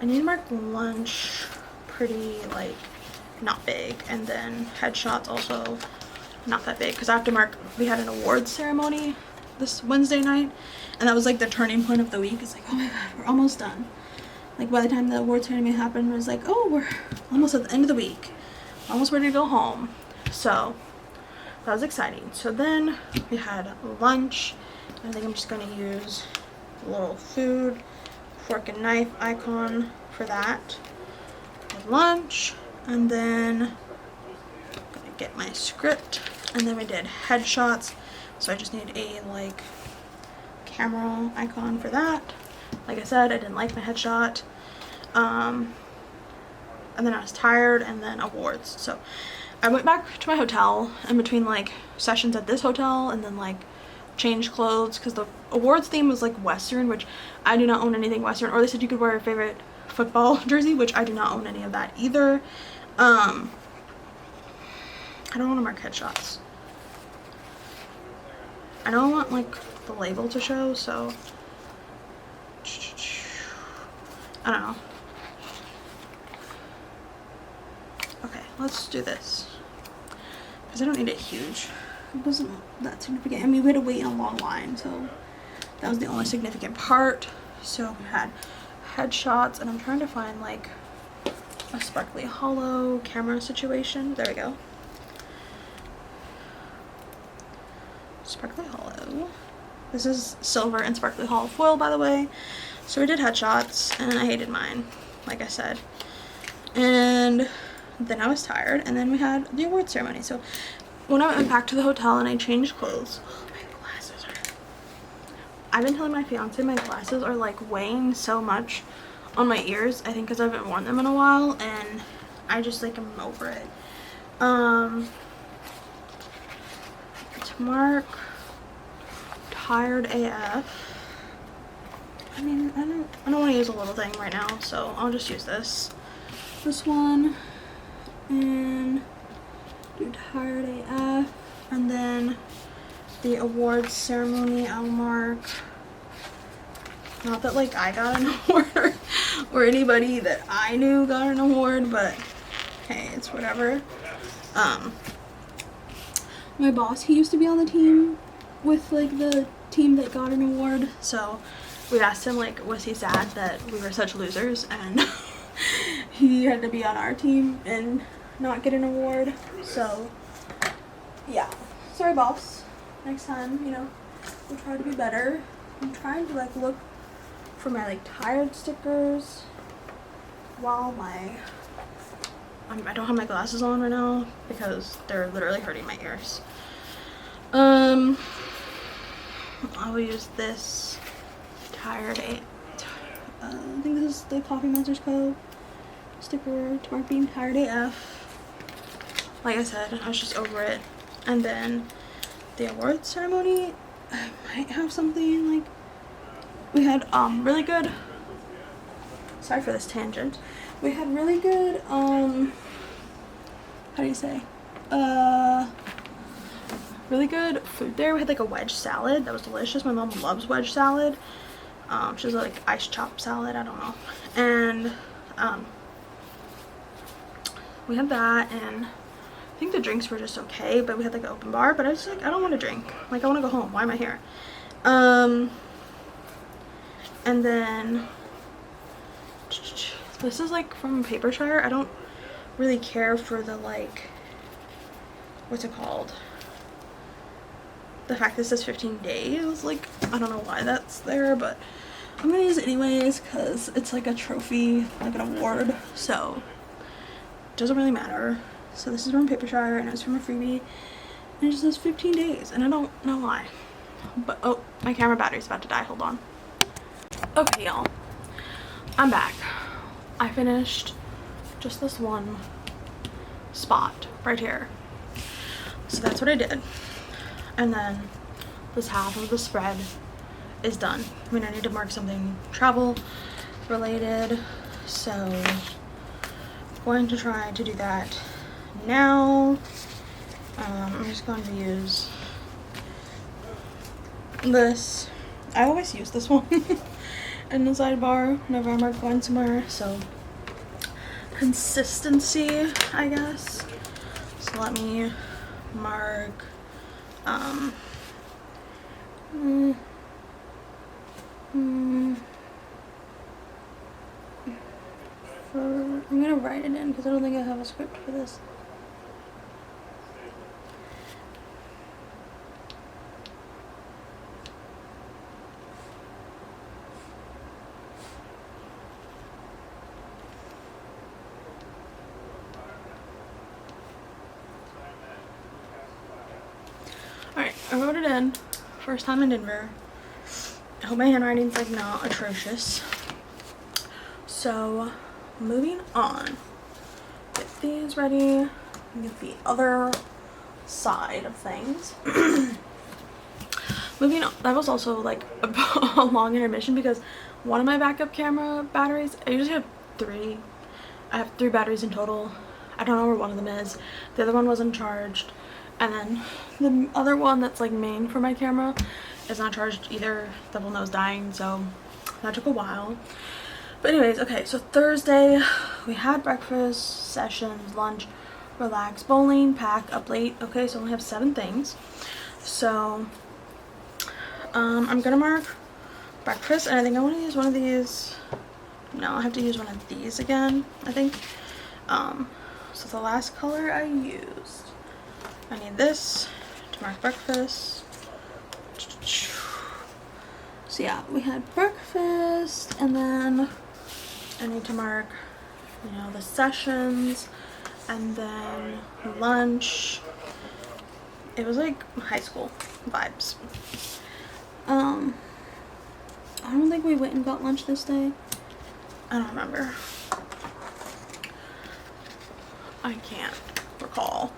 need to mark lunch pretty like not big, and then headshots also not that big, because I have to mark, we had an awards ceremony this Wednesday night, and that was like the turning point of the week. It's like, oh my god, we're almost done. Like, by the time the awards ceremony happened, it was like, oh, we're almost at the end of the week, almost ready to go home. So that was exciting. So then we had lunch. I think I'm just going to use a little food fork and knife icon for that. With lunch, and then I'm gonna get my script, and then we did headshots. So I just need a like camera icon for that. Like I said, I didn't like my headshot. And then I was tired, and then awards. So I went back to my hotel in between like sessions at this hotel, and then like changed clothes, because the awards theme was like Western, which I do not own anything Western. Or they said you could wear your favorite football jersey, which I do not own any of that either. I don't want to mark headshots. I don't want like the label to show, so I don't know. Okay, let's do this, because I don't need it huge. It wasn't that significant. I mean, we had to wait in a long line, so that was the only significant part. So we had headshots, and I'm trying to find like a sparkly hollow camera situation. There we go. Sparkly hollow. This is silver and sparkly hollow foil, by the way. So we did headshots, and I hated mine, like I said. And then I was tired, and then we had the award ceremony. So when I went back to the hotel and I changed clothes, my glasses are, I've been telling my fiance my glasses are like weighing so much on my ears, I think because I haven't worn them in a while, and I just like am over it. To mark tired AF, I mean, I don't want to use a little thing right now, so I'll just use this one, and do tired AF, and then the awards ceremony I'll mark, not that like I got an award or anybody that I knew got an award, but hey, it's whatever. My boss, he used to be on the team with like the team that got an award, so we asked him like, was he sad that we were such losers, and he had to be on our team and not get an award. So yeah, sorry boss, next time, you know, we'll try to be better. I'm trying to like look for my like tired stickers while I don't have my glasses on right now because they're literally hurting my ears. I will use this tired I think this is the Coffee Monsters Co. sticker to mark being tired AF. Like I said, I was just over it. And then the award ceremony, I might have something like, we had really good, sorry for this tangent, we had really good how do you say, really good food there. We had like a wedge salad that was delicious. My mom loves wedge salad. She was like ice chop salad, I don't know. And we had that, and I think the drinks were just okay, but we had like an open bar, but I was like, I don't want to drink, like I want to go home, why am I here? And then this is like from Paper Shire. I don't really care for the like, what's it called, the fact that it says 15 days, like I don't know why that's there, but I'm gonna use it anyways because it's like a trophy, like an award, so it doesn't really matter. So this is from Paper Shire, and it's from a freebie, and it just says 15 days, and I don't know why. But oh, my camera battery's about to die, hold on. Okay y'all, I'm back. I finished just this one spot right here, so that's what I did. And then this half of the spread is done. I mean, I need to mark something travel related, so I'm going to try to do that now. I'm just going to use this. I always use this one in the sidebar whenever I'm going somewhere, so consistency, I guess. So let me mark I'm gonna write it in because I don't think I have a script for this. Alright, I wrote it in. First time in Denver. I hope my handwriting's like not atrocious. So, moving on. Get these ready. Get the other side of things. Moving on. That was also like a long intermission because one of my backup camera batteries, I usually have three. I have 3 batteries in total. I don't know where one of them is. The other one wasn't charged. And then the other one that's like main for my camera is not charged either. The whole nose dying, so that took a while. But anyways, okay, so Thursday we had breakfast, sessions, lunch, relax, bowling, pack, up late. Okay, so I only have 7 things. So I'm gonna mark breakfast, and I think I want to use one of these. No, I have to use one of these again, I think. So the last color I used, I need this to mark breakfast. So yeah, we had breakfast, and then I need to mark, you know, the sessions, and then lunch. It was like high school vibes. I don't think we went and got lunch this day. I don't remember. I can't recall.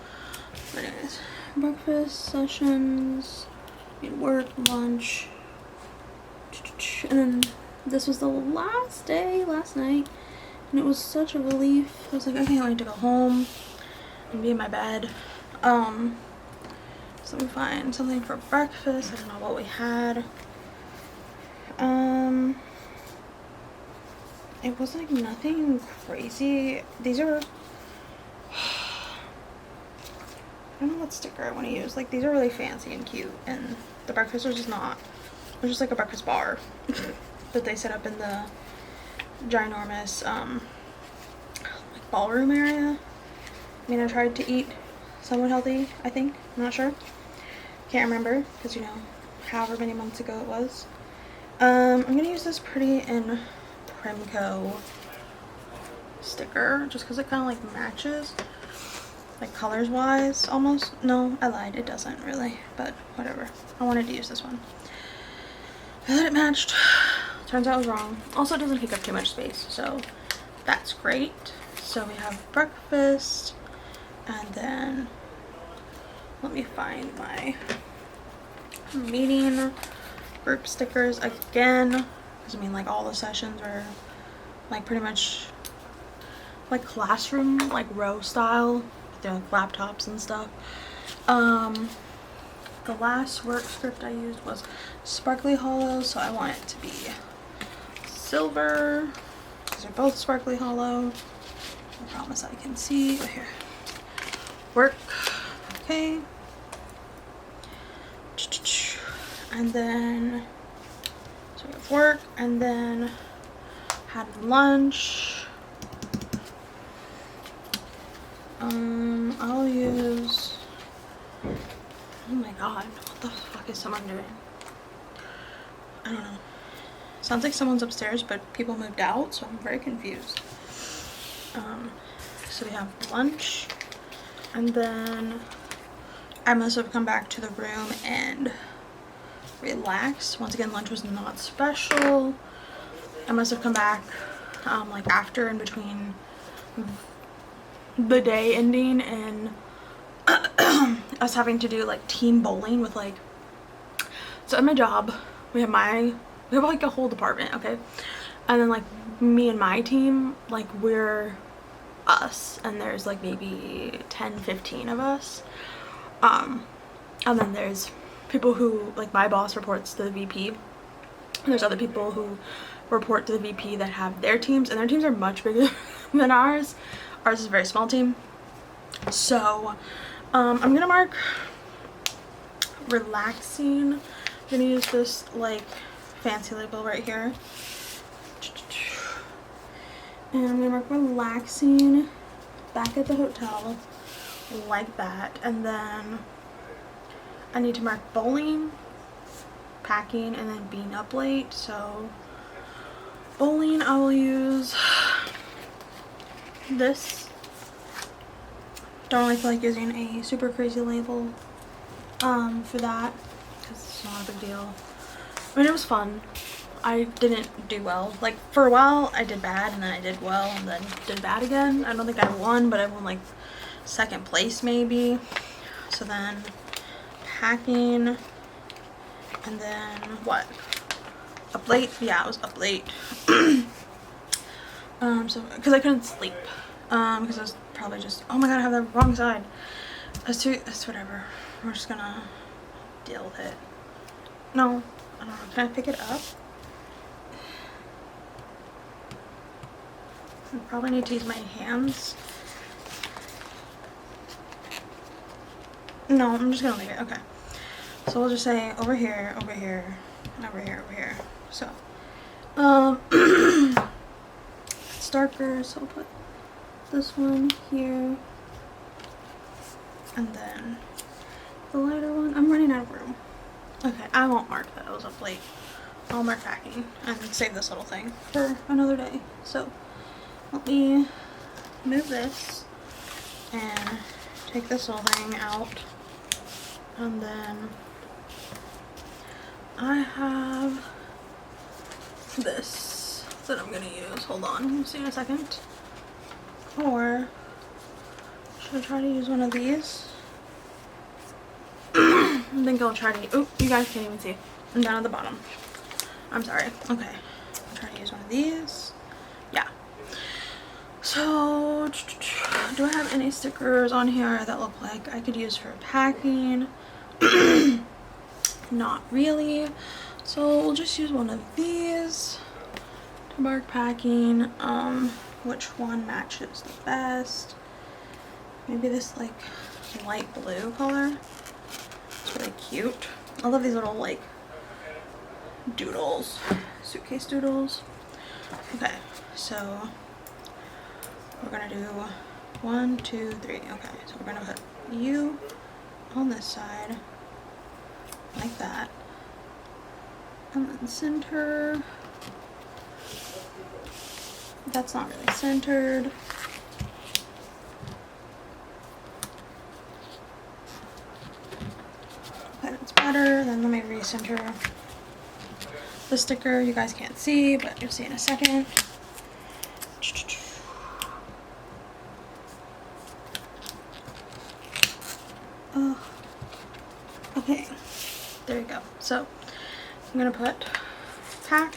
But anyways, breakfast, sessions, work, lunch, and then this was the last day, last night, and it was such a relief. I was like, I can't wait to go home and be in my bed. So let me find something for breakfast. I don't know what we had. it was like nothing crazy. These are, I don't know what sticker I want to use. Like, these are really fancy and cute, and the breakfast are just not. It's just like a breakfast bar that they set up in the ginormous like ballroom area. I mean, I tried to eat somewhat healthy, I think. I'm not sure. Can't remember, because, you know, however many months ago it was. I'm gonna use this Pretty in Primco sticker just because it kind of like matches, like colors wise almost. No, I lied, it doesn't really, but whatever. I wanted to use this one. I thought it matched. Turns out I was wrong. Also, it doesn't take up too much space, so that's great. So we have breakfast, and then let me find my meeting group stickers again, because I mean, like, all the sessions are like pretty much like classroom, like row style. They're like laptops and stuff. The last work script I used was Sparkly Hollow, so I want it to be silver. These are both Sparkly Hollow. I promise I can see. Oh, here. Work. Okay. And then, so we have work, and then had lunch. I'll use, oh my god, what the fuck is someone doing? I don't know. Sounds like someone's upstairs, but people moved out, so I'm very confused. So we have lunch, and then I must have come back to the room and relaxed. Once again, lunch was not special. I must have come back like after, in between the day ending and us having to do like team bowling with, like, so at my job we have like a whole department, okay, and then like me and my team, like, we're us, and there's like maybe 10-15 of us, and then there's people who, like, my boss reports to the VP, and there's other people who report to the VP that have their teams, and their teams are much bigger than ours. Ours is a very small team. So I'm gonna mark relaxing. I'm gonna use this like fancy label right here, and I'm gonna mark relaxing back at the hotel like that, and then I need to mark bowling, packing, and then being up late. So bowling, I will use this. Don't really feel like using a super crazy label for that, because it's not a big deal. I mean, it was fun. I didn't do well. Like, for a while I did bad, and then I did well, and then did bad again. I don't think I won, but I won like second place maybe. So then packing, and then what? Up late? Yeah, I was up late. So because I couldn't sleep, because I was probably just, oh my god, I have the wrong side. That's whatever. We're just gonna deal with it. No, I don't know. Can I pick it up? I probably need to use my hands. No, I'm just gonna leave it. Okay. So we'll just say over here, over here, over here, over here. So, it's darker, so I'll put this one here, and then the lighter one. I'm running out of room. Okay, I won't mark that I was up late. I'll mark packing and save this little thing for another day. So let me move this and take this little thing out, and then I have this that I'm gonna use. Hold on, we'll see in a second. Or should I try to use one of these? I think I'll try to, oh, you guys can't even see. I'm down at the bottom. I'm sorry. Okay, I'll try to use one of these. Yeah. So, do I have any stickers on here that look like I could use for packing? Not really. So we'll just use one of these. to mark packing. Which one matches the best? Maybe this like light blue color. It's really cute. I love these little like doodles, suitcase doodles. Okay, so we're gonna do 1, 2, 3. Okay, so we're gonna put you on this side like that, and then center. That's not really centered. Okay, that's better. Then let me recenter the sticker. You guys can't see, but you'll see in a second. Okay, there you go. So I'm gonna put pack.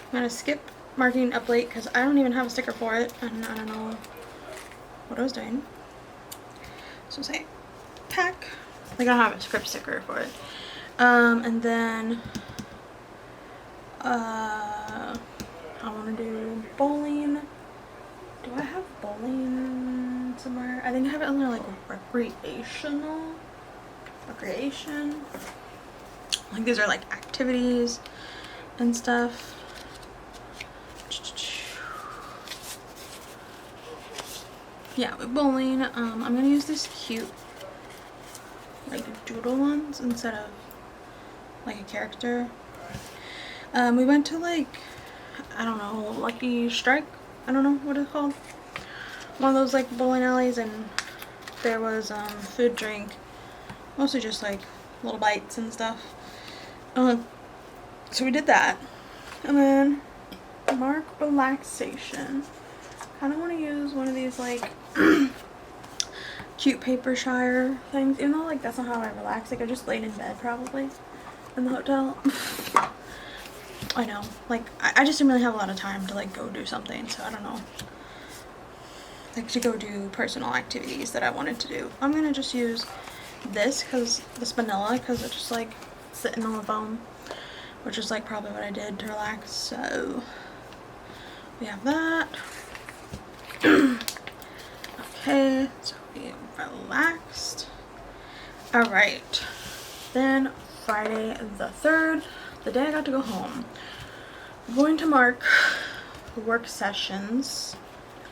I'm gonna skip marking up late because I don't even have a sticker for it, and I don't know what I was doing. So say pack. Like I don't have a script sticker for it. And then I want to do bowling. Do I have bowling somewhere? I think I have it under like recreation. Like these are like activities and stuff. Yeah, with bowling, I'm gonna use this cute like doodle ones instead of like a character. We went to like, I don't know, Lucky Strike? I don't know what it's called. One of those like bowling alleys, and there was food, drink, mostly just like little bites and stuff. So we did that, and then mark relaxation. I don't want to use one of these like cute paper shire things, even though like that's not how I relax. Like I just laid in bed probably in the hotel. I know, like I just didn't really have a lot of time to like go do something, so I don't know, like to go do personal activities that I wanted to do. I'm gonna just use this because this vanilla, because it's just like sitting on the phone, which is like probably what I did to relax. So we have that. Okay, so we relaxed. All right, then Friday the 3rd, the day I got to go home, I'm going to mark work sessions,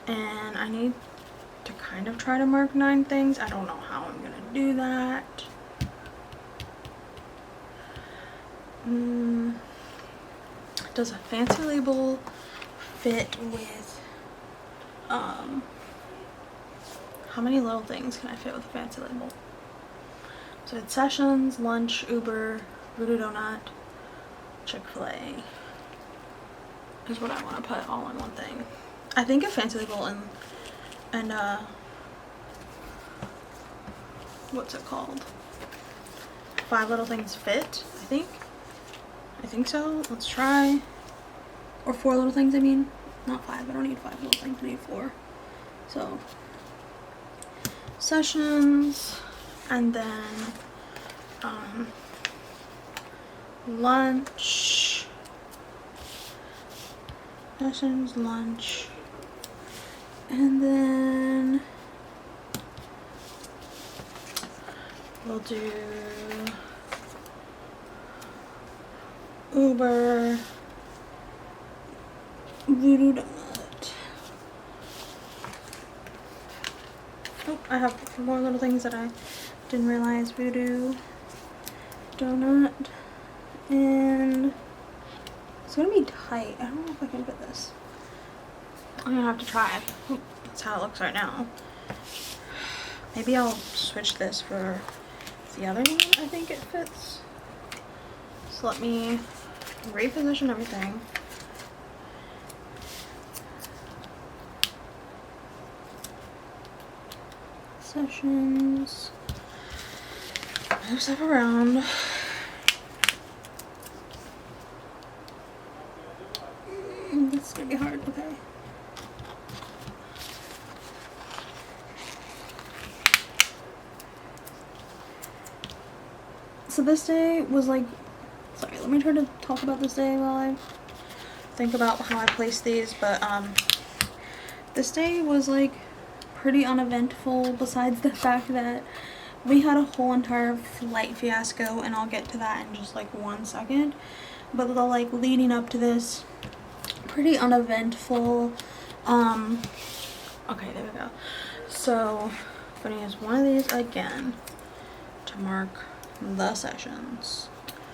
and I need to kind of try to mark 9 things. I don't know how I'm gonna do that. Does a fancy label fit with how many little things can I fit with a fancy label? So it's sessions, lunch, Uber, Voodoo Donut, Chick-fil-A is what I want to put all in one thing. I think a fancy label and what's it called? 5 little things fit, I think so. Let's try. Or 4 little things, I mean. Not 5, I don't need 5 little things, I need 4. So sessions, and then lunch, sessions, lunch, and then we'll do Uber, Voodoo Donut. Oh, I have more little things that I didn't realize. Voodoo Donut, and it's gonna be tight. I don't know if I can fit this. I'm gonna have to try. That's how it looks right now. Maybe I'll switch this for the other one. I think it fits. So let me reposition everything. Sessions. Move stuff around. This is gonna be hard. Okay. So this day was like, sorry, let me try to talk about this day while I think about how I placed these, but this day was like pretty uneventful besides the fact that we had a whole entire flight fiasco, and I'll get to that in just like 1 second. But the like leading up to this, pretty uneventful. Okay, there we go. So I'm gonna use one of these again to mark the sessions,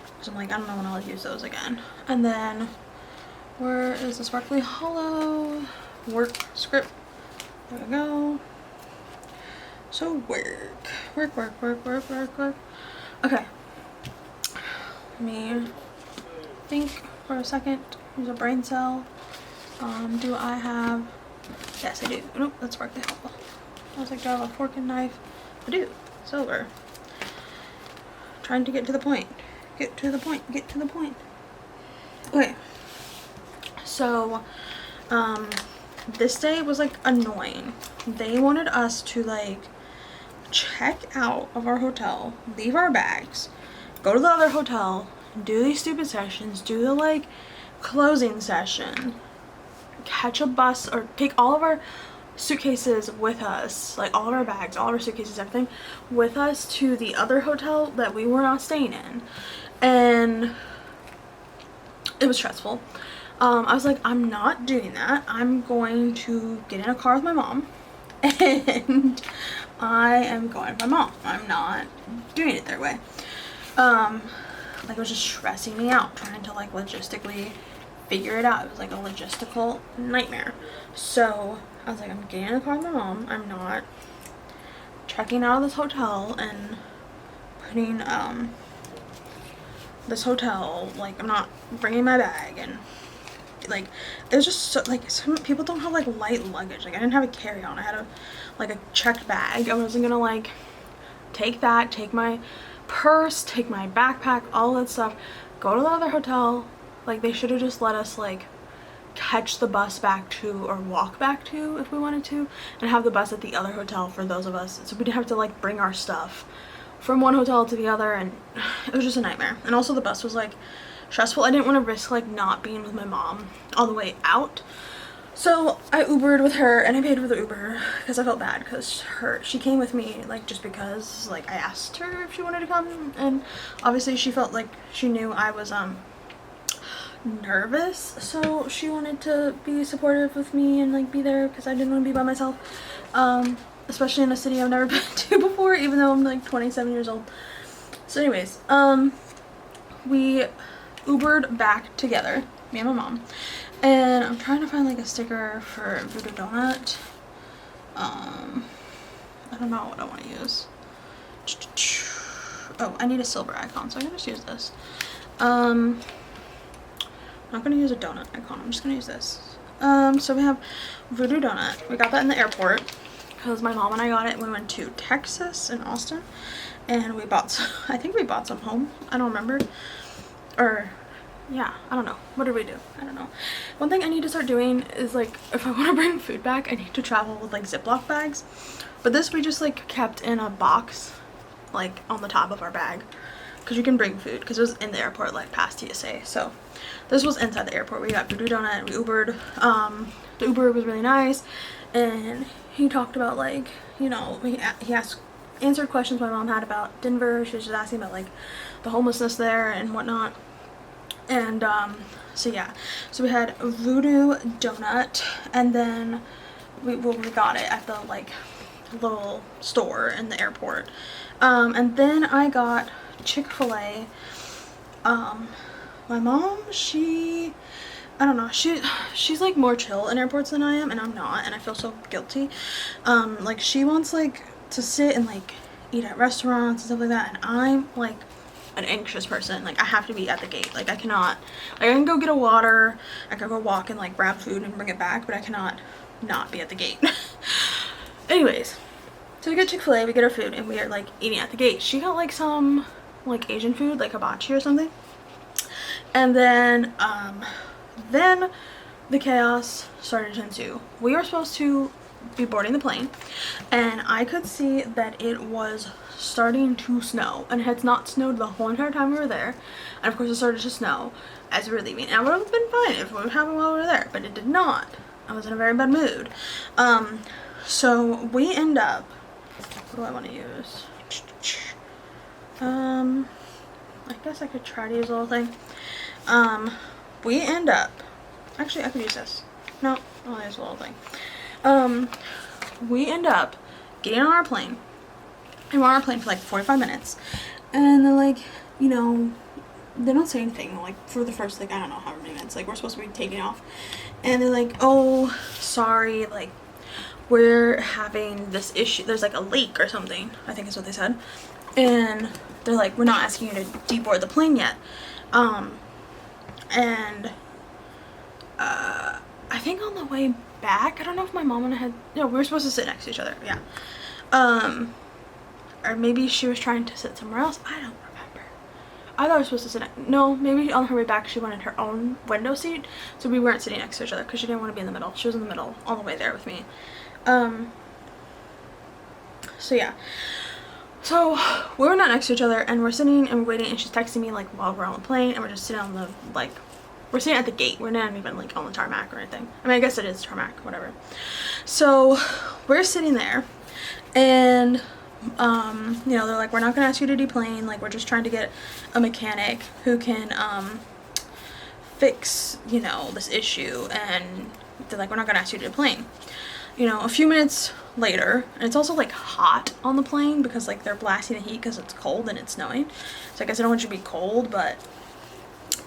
because I'm like, I don't know when I'll use those again. And then where is the sparkly hollow work script? There we go. So work. Okay, let me think for a second. Use a brain cell. Do I have? Yes, I do. Nope, that's sparkly hollow. I was like, do I have a fork and knife? I do. Silver. Trying to get to the point. Get to the point. Okay. So, this day was like annoying. They wanted us to like check out of our hotel, leave our bags, go to the other hotel, do these stupid sessions, do the like closing session, catch a bus, or take all of our suitcases with us, like all of our bags, all of our suitcases, everything with us to the other hotel that we were not staying in. And it was stressful. I was like, I'm not doing that. I'm going to get in a car with my mom and I am going with my mom. I'm not doing it their way. Like, it was just stressing me out trying to like logistically figure it out. It was like a logistical nightmare. So I was like, I'm getting in the car with my mom. I'm not checking out of this hotel and putting this hotel, like, I'm not bringing my bag. And like, it was just so, like, some people don't have like light luggage. Like, I didn't have a carry-on. I had a checked bag. I wasn't gonna like take that, take my purse, take my backpack, all that stuff, go to the other hotel. Like, they should have just let us like catch the bus back to, or walk back to if we wanted to, and have the bus at the other hotel for those of us, so we didn't have to like bring our stuff from one hotel to the other. And it was just a nightmare. And also the bus was like stressful. I didn't want to risk like not being with my mom all the way out, so I Ubered with her, and I paid for the Uber because I felt bad because she came with me like just because like I asked her if she wanted to come, and obviously she felt like she knew I was nervous, so she wanted to be supportive with me and like be there because I didn't want to be by myself, especially in a city I've never been to before, even though I'm like 27 years old. So anyways, we Ubered back together, me and my mom, and I'm trying to find like a sticker for Voodoo Donut. I don't know what I want to use. Oh, I need a silver icon, so I'm gonna just use this. I'm not gonna use a donut icon, I'm just gonna use this. So we have Voodoo Donut. We got that in the airport because my mom and I got it when we went to Texas in Austin, and we bought some, I think we bought some home. I don't remember. Or yeah, I don't know. What did we do? I don't know. One thing I need to start doing is like, if I want to bring food back, I need to travel with like Ziploc bags. But this we just like kept in a box like on the top of our bag, because you can bring food, because it was in the airport like past TSA. So this was inside the airport. We got Voodoo Donut, we Ubered. The Uber was really nice, and he talked about like, you know, he answered questions my mom had about Denver. She was just asking about like the homelessness there and whatnot. And so yeah, so we had Voodoo Donut, and then we got it at the like little store in the airport, and then I got Chick-fil-A. My mom, I don't know, she's like more chill in airports than I am, and I'm not, and I feel so guilty. Like, she wants like to sit and like eat at restaurants and stuff like that, and I'm like an anxious person. Like, I have to be at the gate. Like, I cannot, like, I can go get a water, I can go walk and like grab food and bring it back, but I cannot not be at the gate. Anyways, so we get Chick-fil-A, we get our food, and we are like eating at the gate. She got like some like Asian food, like hibachi or something. And then the chaos started to ensue. We were supposed to be boarding the plane, and I could see that it was starting to snow, and it had not snowed the whole entire time we were there, and of course it started to snow as we were leaving, and I would have been fine if it would happen while we were there, but it did not. I was in a very bad mood. So we end up, what do I want to use? I guess I could try to use a little thing. We end up, actually I could use this. No, I'll use a little thing. We end up getting on our plane, and we're on our plane for like 45 minutes, and they're like, you know, they don't say anything like for the first, like, I don't know how many minutes, like we're supposed to be taking off, and they're like, oh, sorry, like we're having this issue, there's like a leak or something, I think is what they said, and they're like, we're not asking you to deboard the plane yet. And I think on the way back, I don't know if my mom and I had, no, we were supposed to sit next to each other, yeah. Or maybe she was trying to sit somewhere else, I don't remember. I thought we were supposed to sit no, maybe on her way back she wanted her own window seat, so we weren't sitting next to each other because she didn't want to be in the middle. She was in the middle all the way there with me. So yeah. So we were not next to each other, and we're sitting and we're waiting, and she's texting me like while we're on the plane, and we're just sitting on the, like, we're sitting at the gate. We're not even like on the tarmac or anything. I mean, I guess it is tarmac, whatever. So we're sitting there, and you know, they're like, we're not gonna ask you to deplane, like we're just trying to get a mechanic who can fix, you know, this issue, and they're like, we're not gonna ask you to deplane. You know, a few minutes later, and it's also like hot on the plane because like they're blasting the heat because it's cold and it's snowing. So I guess I don't want you to be cold, but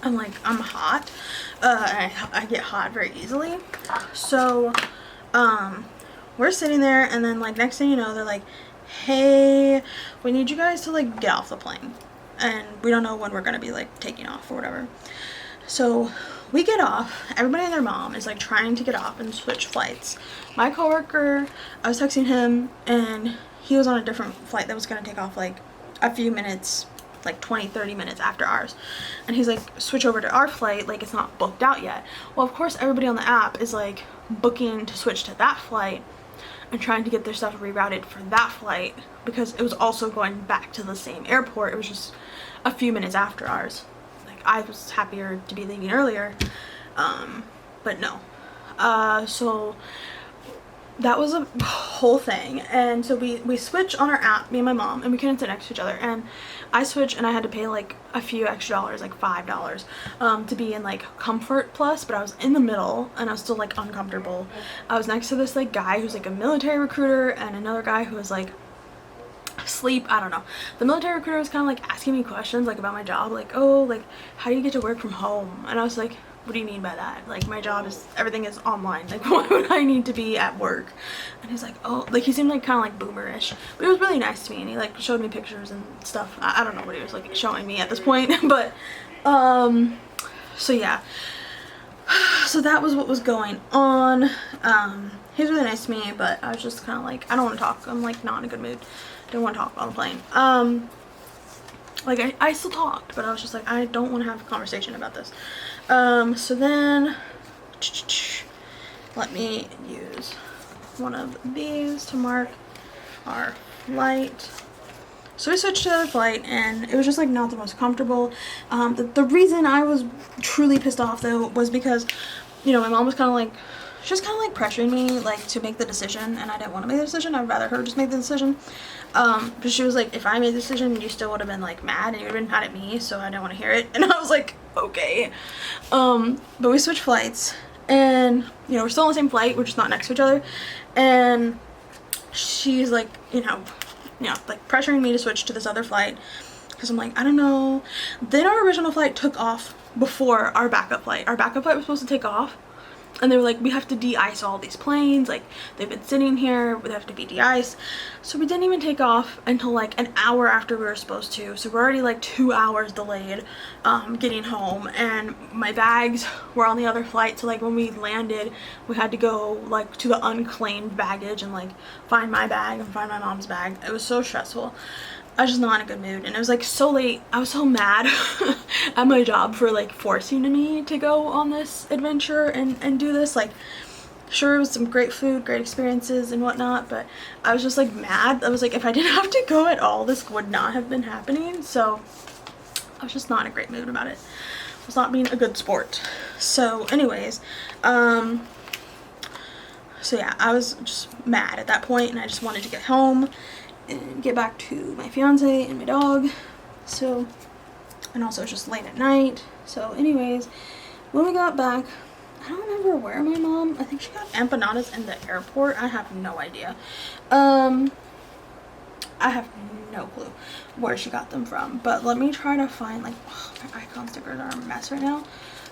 I'm like, I'm hot. I get hot very easily. So we're sitting there, and then like next thing you know, they're like, hey, we need you guys to like get off the plane, and we don't know when we're gonna be like taking off or whatever. So we get off, everybody and their mom is like trying to get off and switch flights. My coworker, I was texting him, and he was on a different flight that was gonna take off like a few minutes, like 20-30 minutes after ours, and he's like, switch over to our flight, like it's not booked out yet. Well, of course everybody on the app is like booking to switch to that flight and trying to get their stuff rerouted for that flight because it was also going back to the same airport. It was just a few minutes after ours. I was happier to be leaving earlier, but no. So that was a whole thing, and so we switched on our app, me and my mom, and we couldn't sit next to each other, and I switched, and I had to pay like a few extra dollars, like $5, to be in like Comfort Plus, but I was in the middle, and I was still like uncomfortable. I was next to this like guy who's like a military recruiter, and another guy who was like sleep, I don't know. The military recruiter was kind of like asking me questions like about my job, like, oh, like how do you get to work from home? And I was like, what do you mean by that? Like my job is, everything is online, like why would I need to be at work? And he's like, oh, like he seemed like kind of like boomerish, but he was really nice to me, and he like showed me pictures and stuff. I don't know what he was like showing me at this point, but so yeah, so that was what was going on. He was really nice to me, but I was just kind of like, I don't want to talk. I'm like not in a good mood. Don't want to talk on the plane. Like I still talked, but I was just like, I don't want to have a conversation about this. So then let me use one of these to mark our flight. So we switched to the other flight, and it was just like not the most comfortable. The reason I was truly pissed off though was because, you know, my mom was kind of like, she was kind of like pressuring me like to make the decision, and I didn't want to make the decision. I'd rather her just make the decision. But she was like, if I made the decision, you still would have been like mad, and you would have been mad at me, so I didn't want to hear it. And I was like, okay. But we switched flights, and you know, we're still on the same flight, we're just not next to each other, and she's like, you know, like pressuring me to switch to this other flight because I'm like, I don't know. Then our original flight took off before our backup flight. Our backup flight was supposed to take off, and they were like, we have to de-ice all these planes, like they've been sitting here, they have to be de-iced. So we didn't even take off until like an hour after we were supposed to, so we're already like 2 hours delayed getting home, and my bags were on the other flight, so like when we landed we had to go like to the unclaimed baggage and like find my bag and find my mom's bag. It was so stressful. I was just not in a good mood, and it was like so late. I was so mad at my job for like forcing me to go on this adventure and do this. Like, Sure, it was some great food, great experiences and whatnot, but I was just like mad. I was like, if I didn't have to go at all, this would not have been happening. So I was just not in a great mood about it. I was not being a good sport. So anyways, so yeah, I was just mad at that point, and I just wanted to get home and get back to my fiance and my dog. So, and also it's just late at night. So anyways, when we got back, I don't remember where my mom, I think she got empanadas in the airport. I have no idea. I have no clue where she got them from, but let me try to find, like, oh, my icon stickers are a mess right now,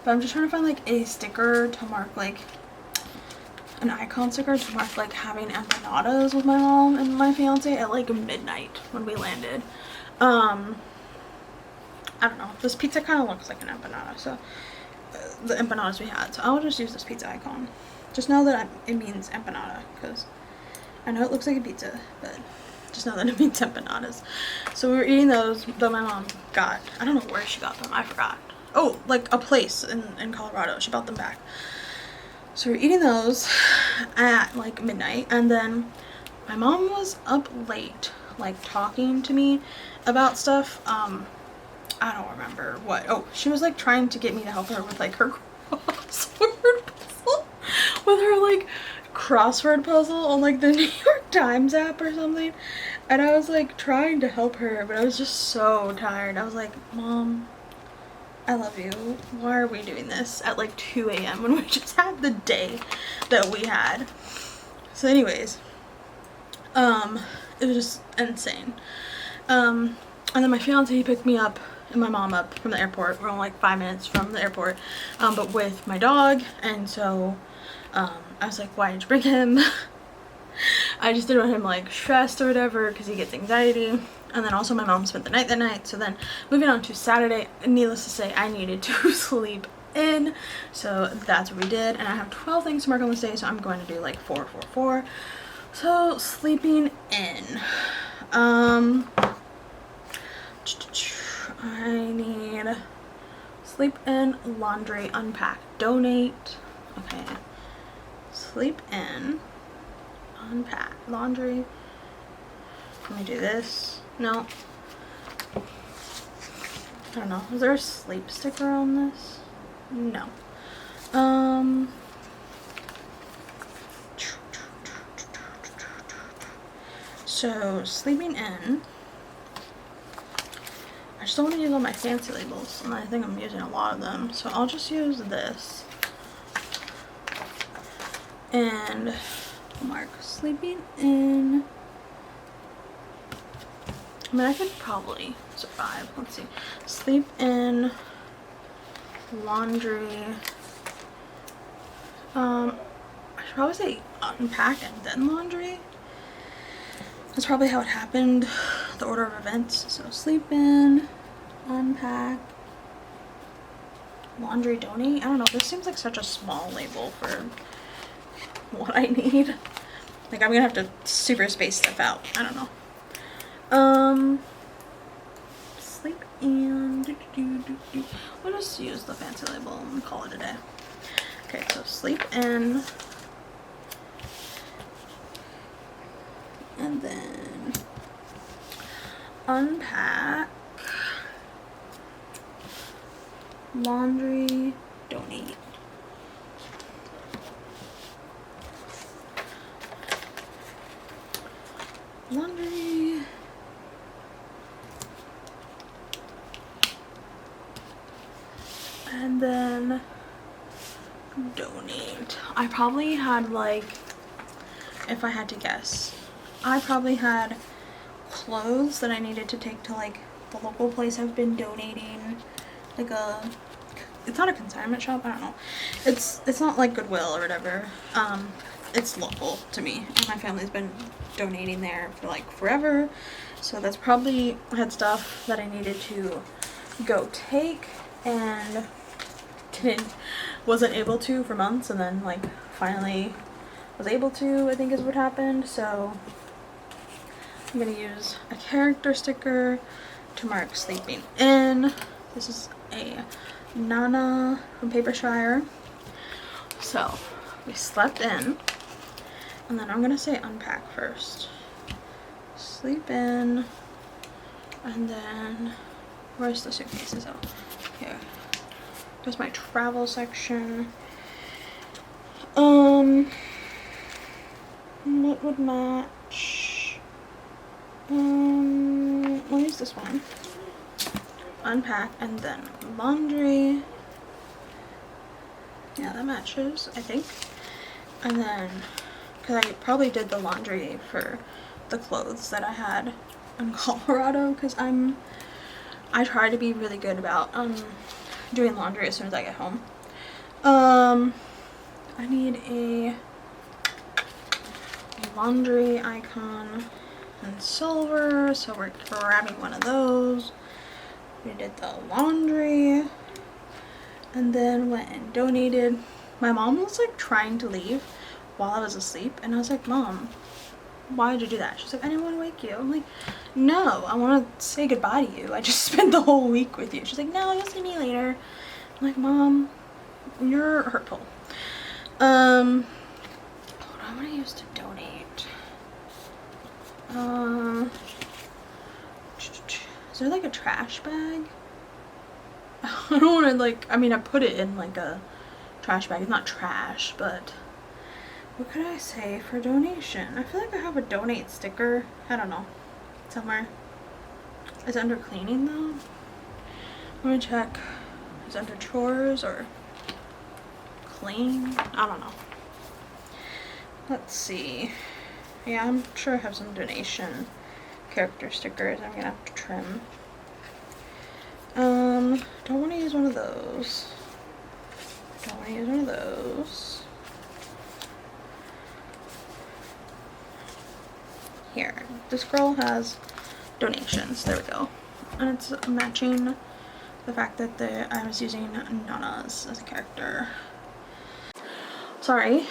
but I'm just trying to find like a sticker to mark, like an icon sticker to mark like having empanadas with my mom and my fiance at like midnight when we landed. I don't know, this pizza kind of looks like an empanada, so the empanadas we had, so I'll just use this pizza icon. Just know that it means empanada, because I know it looks like a pizza, but just know that it means empanadas. So we were eating those that my mom got. I don't know where she got them, I forgot. Oh, like a place in Colorado. She brought them back. So we were eating those at like midnight, and then my mom was up late, like talking to me about stuff. I don't remember what. Oh, she was like trying to get me to help her with like her crossword puzzle. With her like crossword puzzle on like the New York Times app or something. And I was like trying to help her, but I was just so tired. I was like, Mom, I love you. Why are we doing this at like 2 a.m. when we just had the day that we had? So anyways, it was just insane. And then my fiance, he picked me up and my mom up from the airport. We're only like 5 minutes from the airport, but with my dog. And so I was like, why did you bring him? I just didn't want him like stressed or whatever, because he gets anxiety. And then also my mom spent the night that night. So then moving on to Saturday, needless to say, I needed to sleep in. So that's what we did. And I have 12 things to mark on this day, so I'm going to do like 4, 4, 4. So sleeping in. I need sleep in, laundry, unpack, donate. Okay. Sleep in, unpack, laundry. Let me do this. No. I don't know. Is there a sleep sticker on this? No. So sleeping in. I just don't want to use all my fancy labels, and I think I'm using a lot of them, so I'll just use this. And mark sleeping in. I mean, I could probably survive. Let's see. Sleep in, laundry. I should probably say unpack and then laundry. That's probably how it happened, the order of events. So sleep in, unpack, laundry, donate. I don't know, this seems like such a small label for what I need. Like, I'm gonna have to super space stuff out. I don't know. Sleep in. We'll just use the fancy label and call it a day. Okay, so sleep in. And then unpack, laundry, donate. Laundry, and then donate. I probably had, like, if I had to guess, I probably had clothes that I needed to take to like the local place I've been donating, like it's not a consignment shop, I don't know, it's not like Goodwill or whatever, it's local to me, and my family's been donating there for like forever, so that's probably had stuff that I needed to go take and wasn't able to for months, and then like finally was able to, I think is what happened. So I'm gonna use a character sticker to mark sleeping in. This is a Nana from Papershire. So we slept in, and then I'm gonna say unpack first. Sleep in, and then where's the suitcases? Oh, here. There's my travel section. What would match? I'll use this one. Unpack, and then laundry. Yeah, that matches, I think. And then, because I probably did the laundry for the clothes that I had in Colorado, because I try to be really good about doing laundry as soon as I get home. I need a laundry icon in silver, so we're grabbing one of those. We did the laundry, and then went and donated. My mom was like trying to leave while I was asleep, and I was like, Mom, why did you do that? She's like, I didn't want to wake you. I'm like, no, I want to say goodbye to you. I just spent the whole week with you. She's like, no, you'll see me later. I'm like, Mom, you're hurtful. Hold on, what do I use to donate? Is there like a trash bag? I don't want to like, I mean, I put it in like a trash bag. It's not trash, but what could I say for donation? I feel like I have a donate sticker. I don't know. Somewhere. Is it under cleaning though? Let me check. Is it under chores or clean? I don't know. Let's see. Yeah, I'm sure I have some donation character stickers I'm gonna have to trim. Don't want to use one of those. Don't want to use one of those. Here, this girl has donations. There we go. And it's matching the fact that I was using Nana's as a character. Sorry,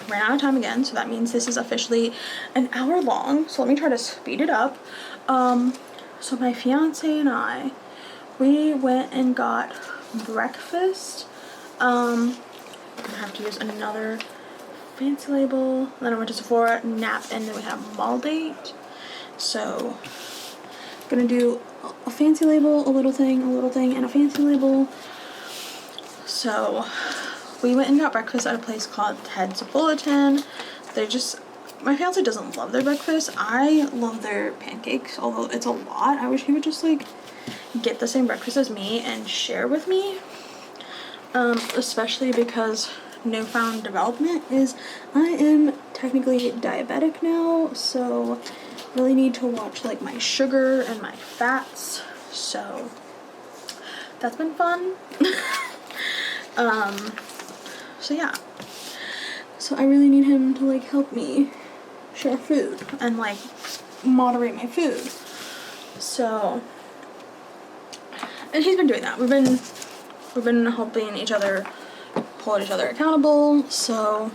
ran out of time again, so that means this is officially an hour long. So let me try to speed it up. So my fiance and I, we went and got breakfast. I'm gonna have to use another fancy label. Then I went to Sephora, napped, and then we had a mall date. So I'm gonna do a fancy label, a little thing, and a fancy label. So we went and got breakfast at a place called Ted's Bulletin. My fiance doesn't love their breakfast. I love their pancakes, although it's a lot. I wish he would just like get the same breakfast as me and share with me. Especially because newfound development is I am technically diabetic now, so really need to watch like my sugar and my fats. So that's been fun. So yeah. So I really need him to like help me share food and like moderate my food. So, and he's been doing that. We've been helping each other, hold each other accountable. So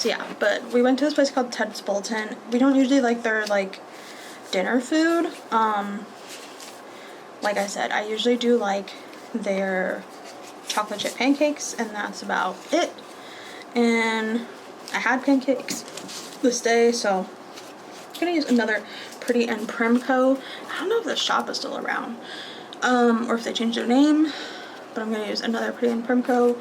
yeah, but we went to this place called Ted's Bulletin. We don't usually like their like dinner food. Like I said, I usually do like their chocolate chip pancakes, and that's about it. And I had pancakes this day, so I'm gonna use another Pretty and PrimCo. I don't know if the shop is still around, or if they changed their name, but I'm gonna use another Pretty and PrimCo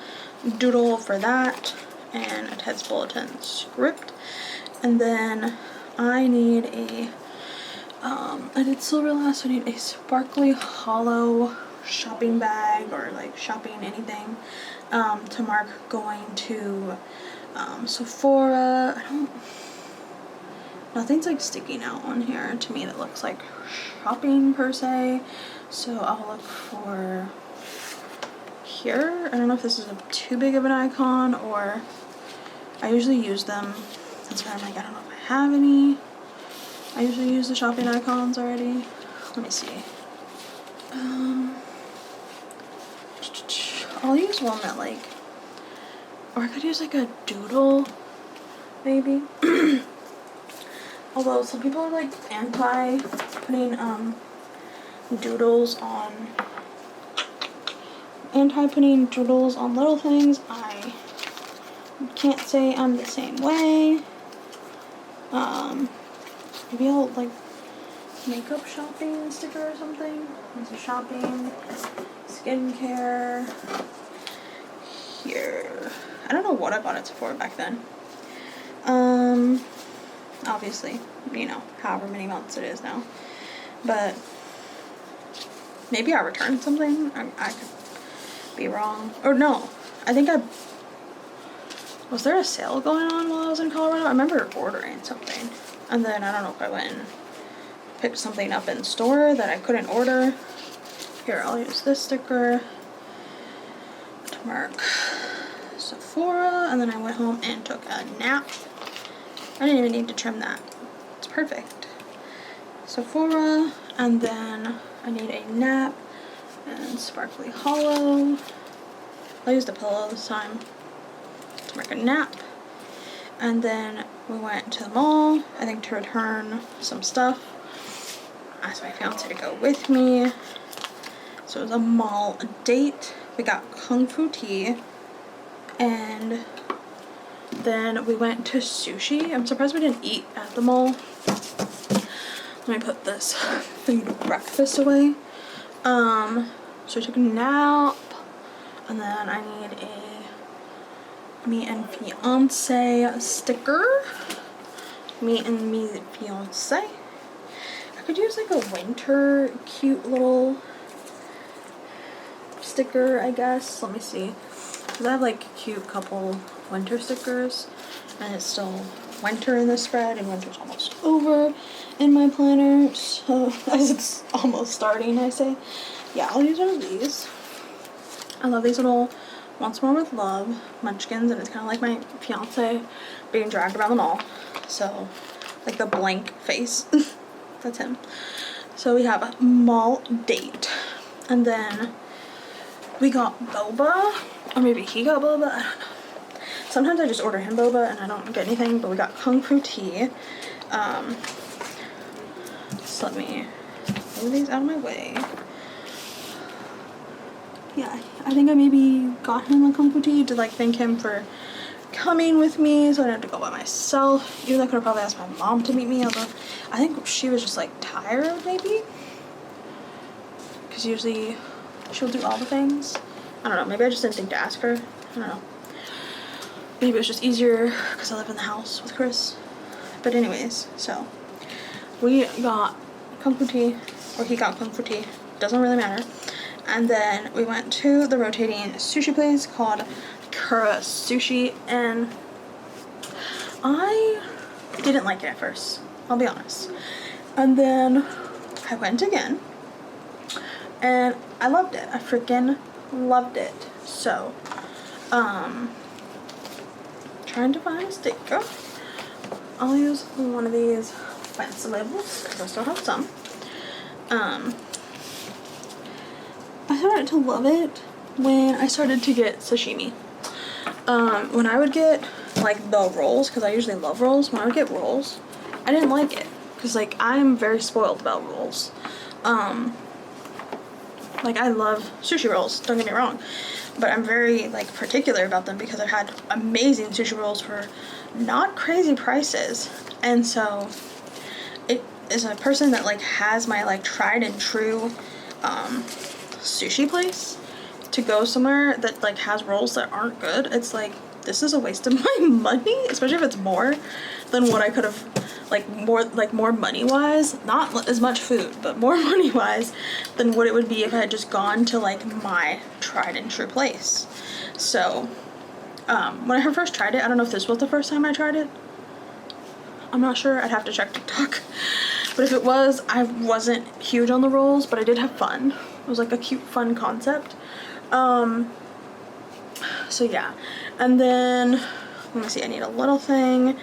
doodle for that, and a Ted's Bulletin script. And then I need I did silver last, so I need a sparkly hollow shopping bag, or like shopping anything, to mark going to Sephora. Nothing's like sticking out on here to me that looks like shopping per se, so I'll look for here. I don't know if this is too big of an icon, or I usually use them. That's why I'm like, I don't know if I have any. I usually use the shopping icons already. Let me see. I'll use one that like, or I could use like a doodle, maybe. Although some people are like anti putting doodles on little things. I can't say I'm the same way. Maybe I'll like makeup shopping sticker or something. There's a shopping, skincare. Here. I don't know what I bought it for back then. Obviously, you know, however many months it is now. But maybe I returned something. I could be wrong. Or no, I think was there a sale going on while I was in Colorado? I remember ordering something. And then I don't know if I went and picked something up in store that I couldn't order. Here, I'll use this sticker to mark Sephora, and then I went home and took a nap. I didn't even need to trim that. It's perfect. Sephora, and then I need a nap and Sparkly Hollow. I'll use the pillow this time to mark a nap. And then we went to the mall, I think to return some stuff. Asked my fiance to go with me. So it was a mall date. We got Kung Fu tea. And then we went to sushi. I'm surprised we didn't eat at the mall. Let me put this food breakfast away. So I took a nap. And then I need a me and fiance sticker. Me and me fiance. I could use like a winter cute little sticker, I guess. Let me see. Because I have like cute couple winter stickers. And it's still winter in the spread. And winter's almost over in my planner. So as it's almost starting, I say. Yeah, I'll use one of these. I love these little Once More With Love munchkins. And it's kind of like my fiance being dragged around the mall. So like the blank face. That's him. So we have a mall date. And then we got boba. Or maybe he got boba. I don't know. Sometimes I just order him boba and I don't get anything. But we got Kung Fu tea. So let me move these out of my way. Yeah, I think I maybe got him a Kung Fu tea to like thank him for coming with me, so I didn't have to go by myself. Even though I could have probably asked my mom to meet me, although I think she was just like tired maybe, because usually she'll do all the things. I don't know, maybe I just didn't think to ask her. I don't know, maybe it was just easier because I live in the house with Chris. But anyways, so we got Kung Fu tea, or he got Kung Fu tea, doesn't really matter. And then we went to the rotating sushi place called Kura Sushi, and I didn't like it at first, I'll be honest. And then I went again, and I loved it. I freaking loved it. So, trying to find a sticker. I'll use one of these fancy labels, because I still have some. I started to love it when I started to get sashimi. When I would get like the rolls, because I usually love rolls, when I would get rolls, I didn't like it, because like I'm very spoiled about rolls. Like I love sushi rolls, don't get me wrong, but I'm very like particular about them because I've had amazing sushi rolls for not crazy prices. And so it is a person that like has my like tried and true sushi place to go somewhere that like has rolls that aren't good. It's like, this is a waste of my money, especially if it's more than what I could have, like more money wise, not as much food, but more money wise than what it would be if I had just gone to like my tried and true place. So when I first tried it, I don't know if this was the first time I tried it, I'm not sure, I'd have to check TikTok, but if it was, I wasn't huge on the rolls, but I did have fun. It was like a cute fun concept. So yeah, and then let me see, I need a little thing.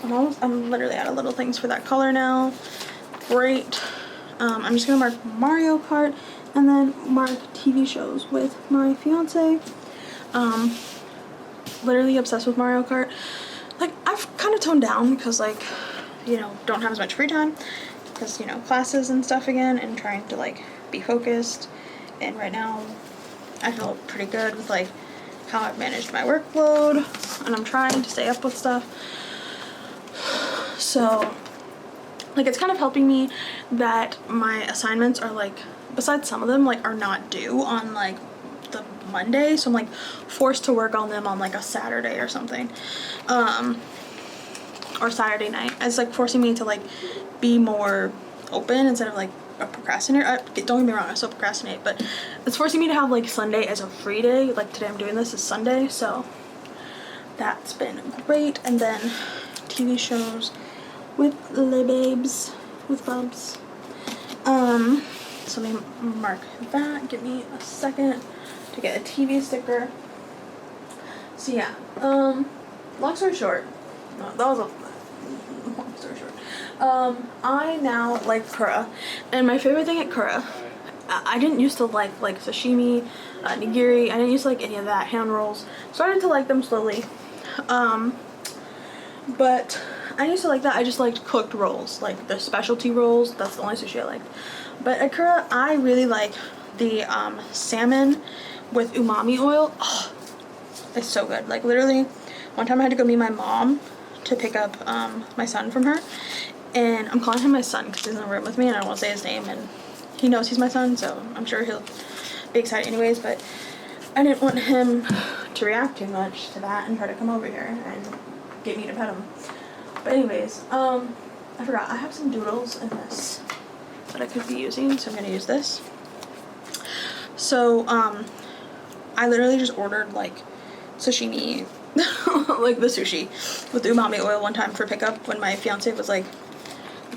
I'm literally out of little things for that color now. Great. I'm just gonna mark Mario Kart and then mark TV shows with my fiance. Literally obsessed with Mario Kart. Like I've kind of toned down because like, you know, don't have as much free time because, you know, classes and stuff again, and trying to like be focused. And right now I feel pretty good with like how I've managed my workload, and I'm trying to stay up with stuff. So like it's kind of helping me that my assignments are like, besides some of them, like are not due on like the Monday, so I'm like forced to work on them on like a Saturday or something, or Saturday night. It's like forcing me to like be more open instead of like a procrastinator. Don't get me wrong, I still procrastinate, but it's forcing me to have like Sunday as a free day. Like today I'm doing this is Sunday, so that's been great. And then TV shows with the babes, with bubs. So let me mark that. Give me a second to get a TV sticker. So yeah, long story short, no, that was a long story short. I now like kura, and my favorite thing at kura, I didn't used to like sashimi, nigiri. I didn't used to like any of that. Hand rolls. Started to like them slowly, but I used to like that. I just liked cooked rolls, like the specialty rolls. That's the only sushi I liked. But at kura, I really like the salmon with umami oil. Oh, it's so good. Like literally, one time I had to go meet my mom to pick up my son from her, and I'm calling him my son because he's in the room with me and I don't want to say his name, and he knows he's my son, so I'm sure he'll be excited anyways. But I didn't want him to react too much to that and try to come over here and get me to pet him. But anyways, I forgot I have some doodles in this that I could be using, so I'm gonna use this. So I literally just ordered like sashimi like the sushi with the umami oil one time for pickup when my fiance was like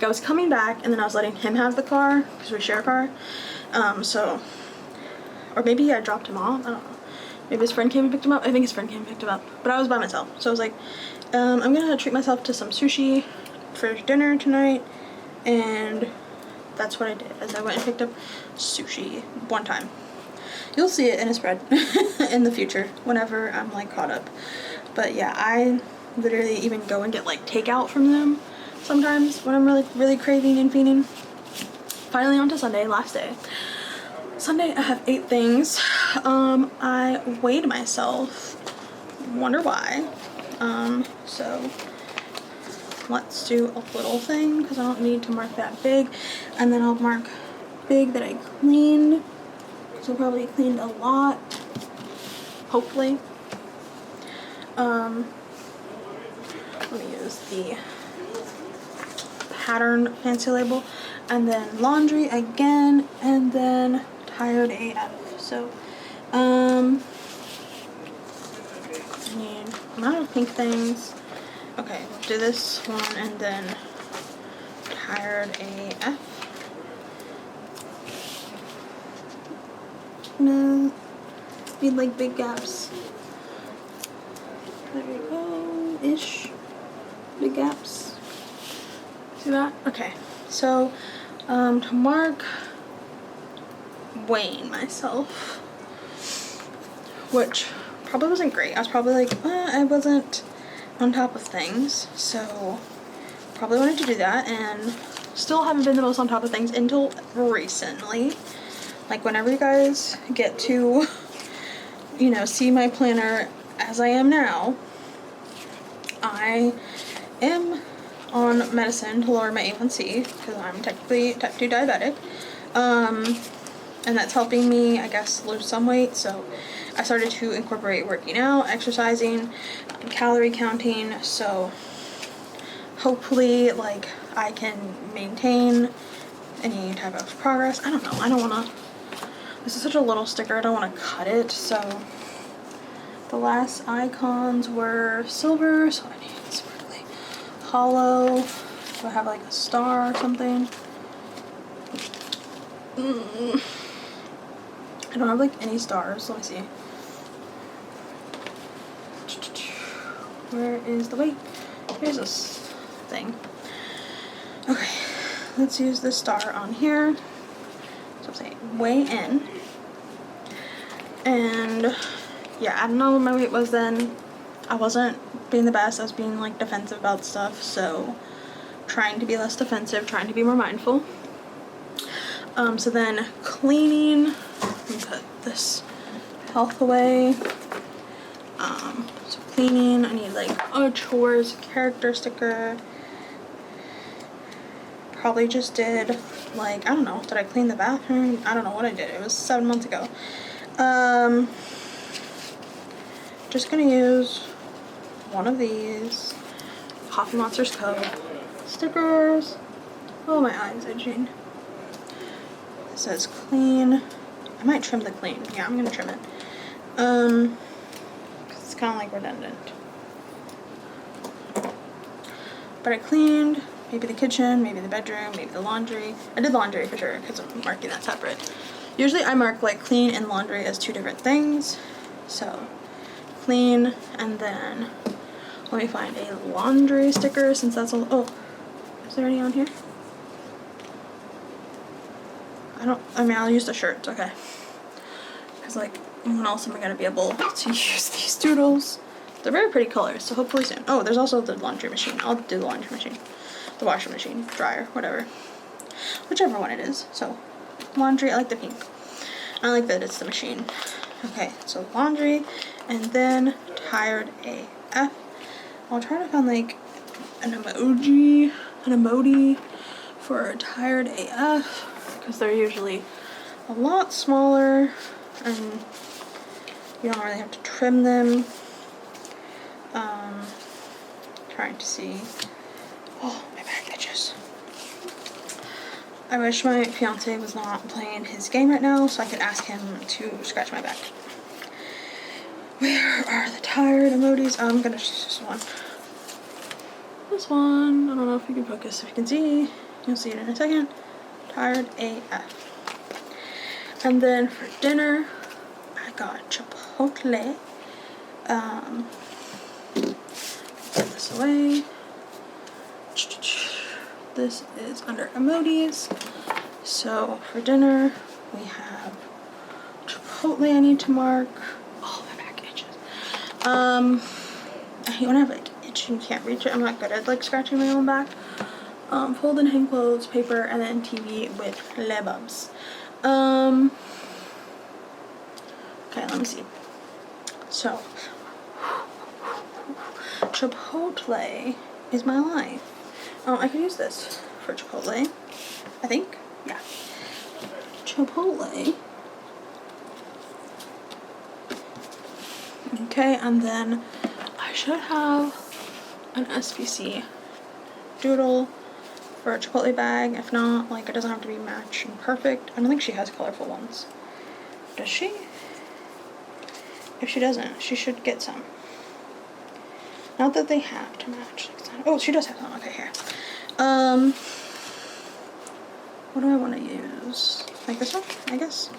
I was coming back, and then I was letting him have the car because we share a car. So, or maybe I dropped him off, I don't know. Maybe his friend came and picked him up. I think his friend came and picked him up, but I was by myself. So I was like, I'm gonna treat myself to some sushi for dinner tonight, and that's what I did. As I went and picked up sushi one time. You'll see it in a spread in the future whenever I'm like caught up. But yeah, I literally even go and get like takeout from them sometimes when I'm really craving and feeding. Finally on to Sunday, last day. Sunday I have 8 things. I weighed myself. Wonder why. So let's do a little thing because I don't need to mark that big, and then I'll mark big that I cleaned. So probably cleaned a lot, hopefully. Let me use the pattern fancy label, and then laundry again, and then tired AF. So I need a amount of pink things. Okay, we'll do this one and then tired AF. No, need like big gaps. There we go, ish. Big gaps. See that? Okay, so to mark weighing myself, which probably wasn't great. I was probably like, I wasn't on top of things, so probably wanted to do that, and still haven't been the most on top of things until recently. Like whenever you guys get to, you know, see my planner as I am now, I am on medicine to lower my A1C because I'm technically type 2 diabetic, and that's helping me, I guess, lose some weight. So I started to incorporate working out, exercising, calorie counting, so hopefully like I can maintain any type of progress. I don't know, I don't want to, this is such a little sticker, I don't want to cut it. So the last icons were silver, so I need sparkly. Hollow, do I have like a star or something? I don't have like any stars, let me see. Where is the weight? Here's this thing. Okay, let's use this star on here. So I'm saying weigh in. And yeah, I don't know what my weight was then. I wasn't being the best. I was being like defensive about stuff, so trying to be less defensive, trying to be more mindful. So then cleaning, let me put this health away. cleaning. I need like a chores character sticker. Probably just did like, I don't know, did I clean the bathroom? I don't know what I did. It was 7 months ago. Just gonna use one of these Coffee Monsters Co. stickers. Oh, my eye's itching. It says clean. I might trim the clean. Yeah, I'm gonna trim it. 'Cause it's kind of like redundant. But I cleaned maybe the kitchen, maybe the bedroom, maybe the laundry. I did laundry for sure because I'm marking that separate. Usually I mark like clean and laundry as 2 different things. So clean, and then let me find a laundry sticker since that's all. Oh, is there any on here? I mean, I'll use the shirts, okay. Because, like, when else am I going to be able to use these doodles? They're very pretty colors, so hopefully soon. Oh, there's also the laundry machine. I'll do the laundry machine. The washing machine, dryer, whatever. Whichever one it is. So, laundry, I like the pink. I like that it's the machine. Okay, so laundry, and then tired AF. I'll try to find, like, an emoji for tired AF. Because they're usually a lot smaller and you don't really have to trim them. Trying to see. Oh, my back itches. I wish my fiance was not playing his game right now so I could ask him to scratch my back. Where are the tired emojis? I'm gonna choose this one. This one. I don't know if you can focus. If you can see, you'll see it in a second. Tired AF. And then for dinner, I got Chipotle. Put this away. This is under emojis. So for dinner, we have Chipotle I need to mark. Oh, my back itches. I hate when I have like itch and can't reach it. I'm not good at like scratching my own back. Fold and hang clothes, paper, and then TV with lebubs. Okay, let me see. So, Chipotle is my life. I could use this for Chipotle, I think. Yeah. Chipotle. Okay, and then I should have an SPC doodle for a Chipotle bag. If not, like, it doesn't have to be matched and perfect. I don't think she has colorful ones. Does she? If she doesn't, she should get some. Not that they have to match. Oh, she does have some. Okay, here. What do I want to use? Like this one, I guess.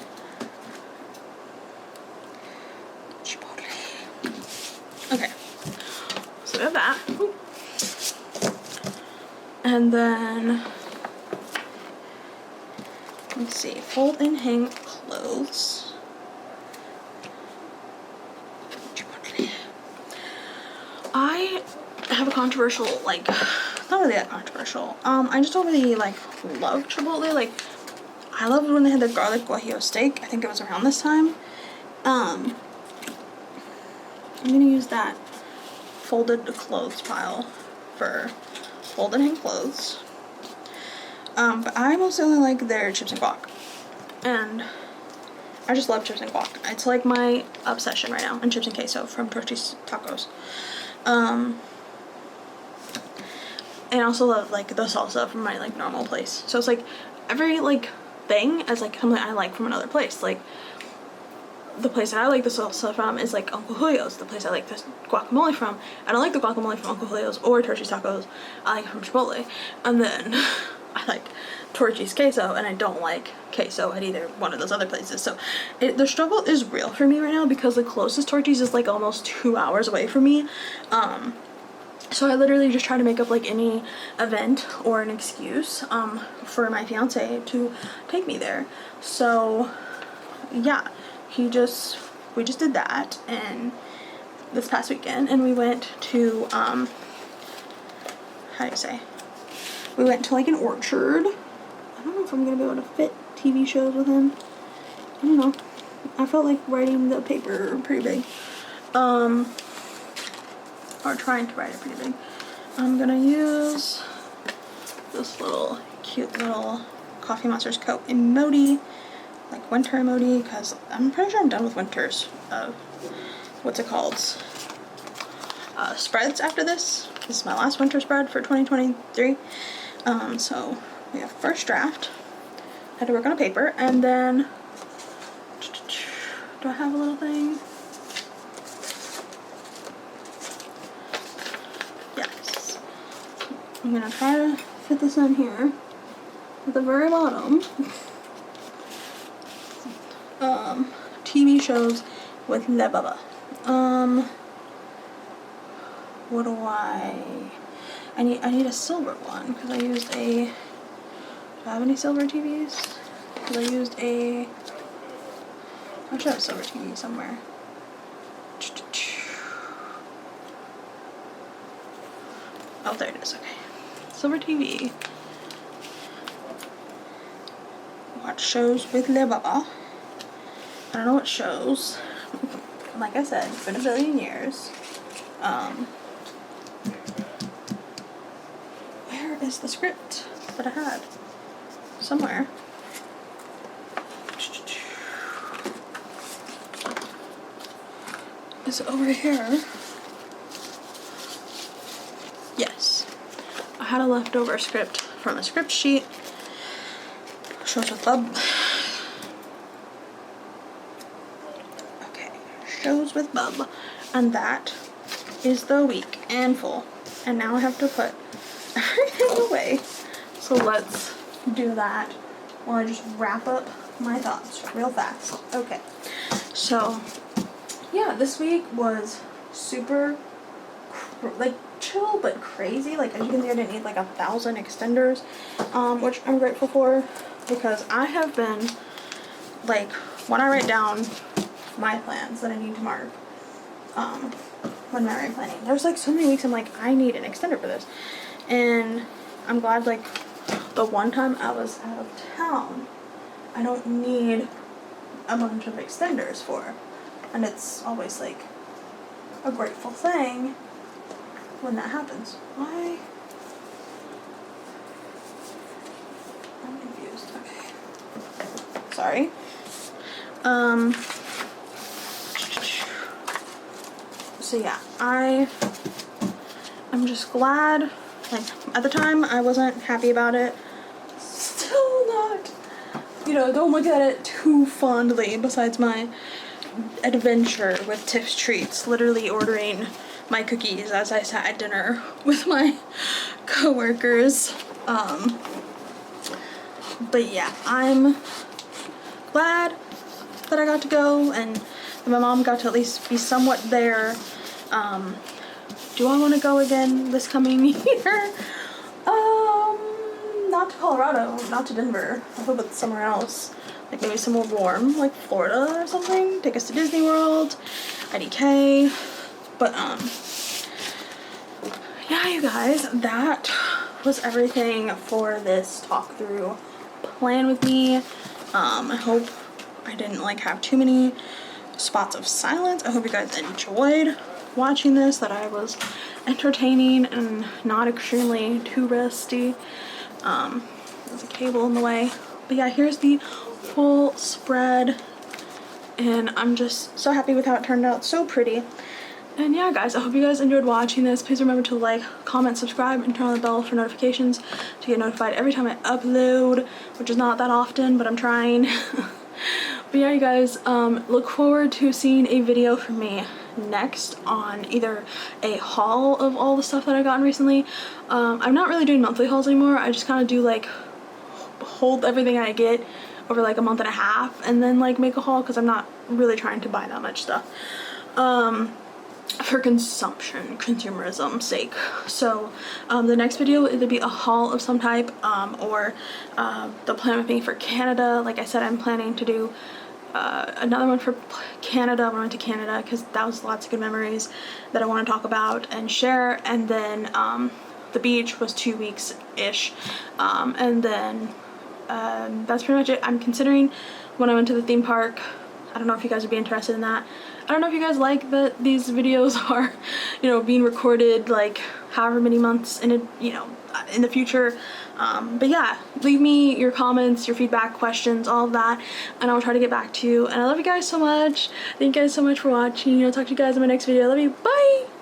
Chipotle. Okay. So we have that. Ooh. And then, let's see, fold and hang clothes. Chipotle. I have a controversial, like, not really that controversial. I just don't really, like, love Chipotle. Like, I loved when they had the garlic guajillo steak. I think it was around this time. I'm gonna use that folded clothes pile for fold and hang clothes. But I mostly only like their chips and guac. And I just love chips and guac. It's like my obsession right now. And chips and queso from Torchy's Tacos. And I also love like the salsa from my like normal place. So it's like every like thing is like something I like from another place. Like the place that I like the salsa from is like Uncle Julio's. The place I like the guacamole from, I don't like the guacamole from Uncle Julio's or Torchy's Tacos. I like it from Chipotle. And then I like Torchy's queso, and I don't like queso at either one of those other places. So the struggle is real for me right now because the closest Torchy's is like almost 2 hours away from me. So I literally just try to make up like any event or an excuse for my fiance to take me there. So yeah, we just did that and this past weekend, and we went to how do you say? We went to like an orchard. I don't know if I'm gonna be able to fit TV shows with him. I don't know. I felt like writing the paper pretty big. or trying to write it pretty big. I'm gonna use this little cute little Coffee Monsters Co. emoji, like winter emoji, because I'm pretty sure I'm done with winters. What's it called? Spreads after this. This is my last winter spread for 2023. So we have first draft. I had to work on a paper, and then do I have a little thing? Yes. I'm gonna try to fit this in here at the very bottom. TV shows with Le Baba. What do I need a silver one because I used a. Do I have any silver TVs? Because I used a. I should have a silver TV somewhere. Oh, there it is. Okay, silver TV. Watch shows with Le Baba. I don't know what shows. Like I said, it's been a billion years. Where is the script that I had? Somewhere. Is it over here? Yes. I had a leftover script from a script sheet. Shows with Bub. Okay, shows with Bub. And that is the week and full. And now I have to put everything away. So let's do that while I just wrap up my thoughts real fast. Okay, so yeah, this week was super like chill but crazy. Like as you can see, I didn't need like 1,000 extenders, which I'm grateful for because I have been like, when I write down my plans that I need to mark when memory planning, there's like so many weeks I'm like, I need an extender for this. And I'm glad like the one time I was out of town, I don't need a bunch of extenders for. And it's always like a grateful thing when that happens. Why? I'm confused. Okay. Sorry. So yeah, I'm just glad. Like at the time I wasn't happy about it. Still not. You know, don't look at it too fondly besides my adventure with Tiff's Treats, literally ordering my cookies as I sat at dinner with my coworkers. But yeah, I'm glad that I got to go and that my mom got to at least be somewhat there. Do I want to go again this coming year? Not to Colorado, not to Denver. I hope it's somewhere else. Like maybe somewhere warm, like Florida or something. Take us to Disney World, IDK. But yeah, you guys, that was everything for this talk through plan with me. I hope I didn't like have too many spots of silence. I hope you guys enjoyed watching this, that I was entertaining and not extremely too rusty. There's a cable in the way. But yeah, here's the full spread, and I'm just so happy with how it turned out. So pretty. And yeah, guys, I hope you guys enjoyed watching this. Please remember to like, comment, subscribe, and turn on the bell for notifications to get notified every time I upload, which is not that often, but I'm trying. But yeah, you guys, look forward to seeing a video from me next on either a haul of all the stuff that I've gotten recently. I'm not really doing monthly hauls anymore. I just kind of do like hold everything I get over like a month and a half and then like make a haul, because I'm not really trying to buy that much stuff for consumerism sake. So the next video will either be a haul of some type or the plan with me for Canada. Like I said, I'm planning to do another one for Canada when I went to Canada, because that was lots of good memories that I want to talk about and share. And then the beach was 2 weeks ish, and then that's pretty much it. I'm considering when I went to the theme park I don't know if you guys would be interested in that. I don't know if you guys like that these videos are, you know, being recorded like however many months in a, you know, in the future. But yeah, leave me your comments, your feedback, questions, all of that, and I will try to get back to you. And I love you guys so much. Thank you guys so much for watching. I'll talk to you guys in my next video. I love you. Bye!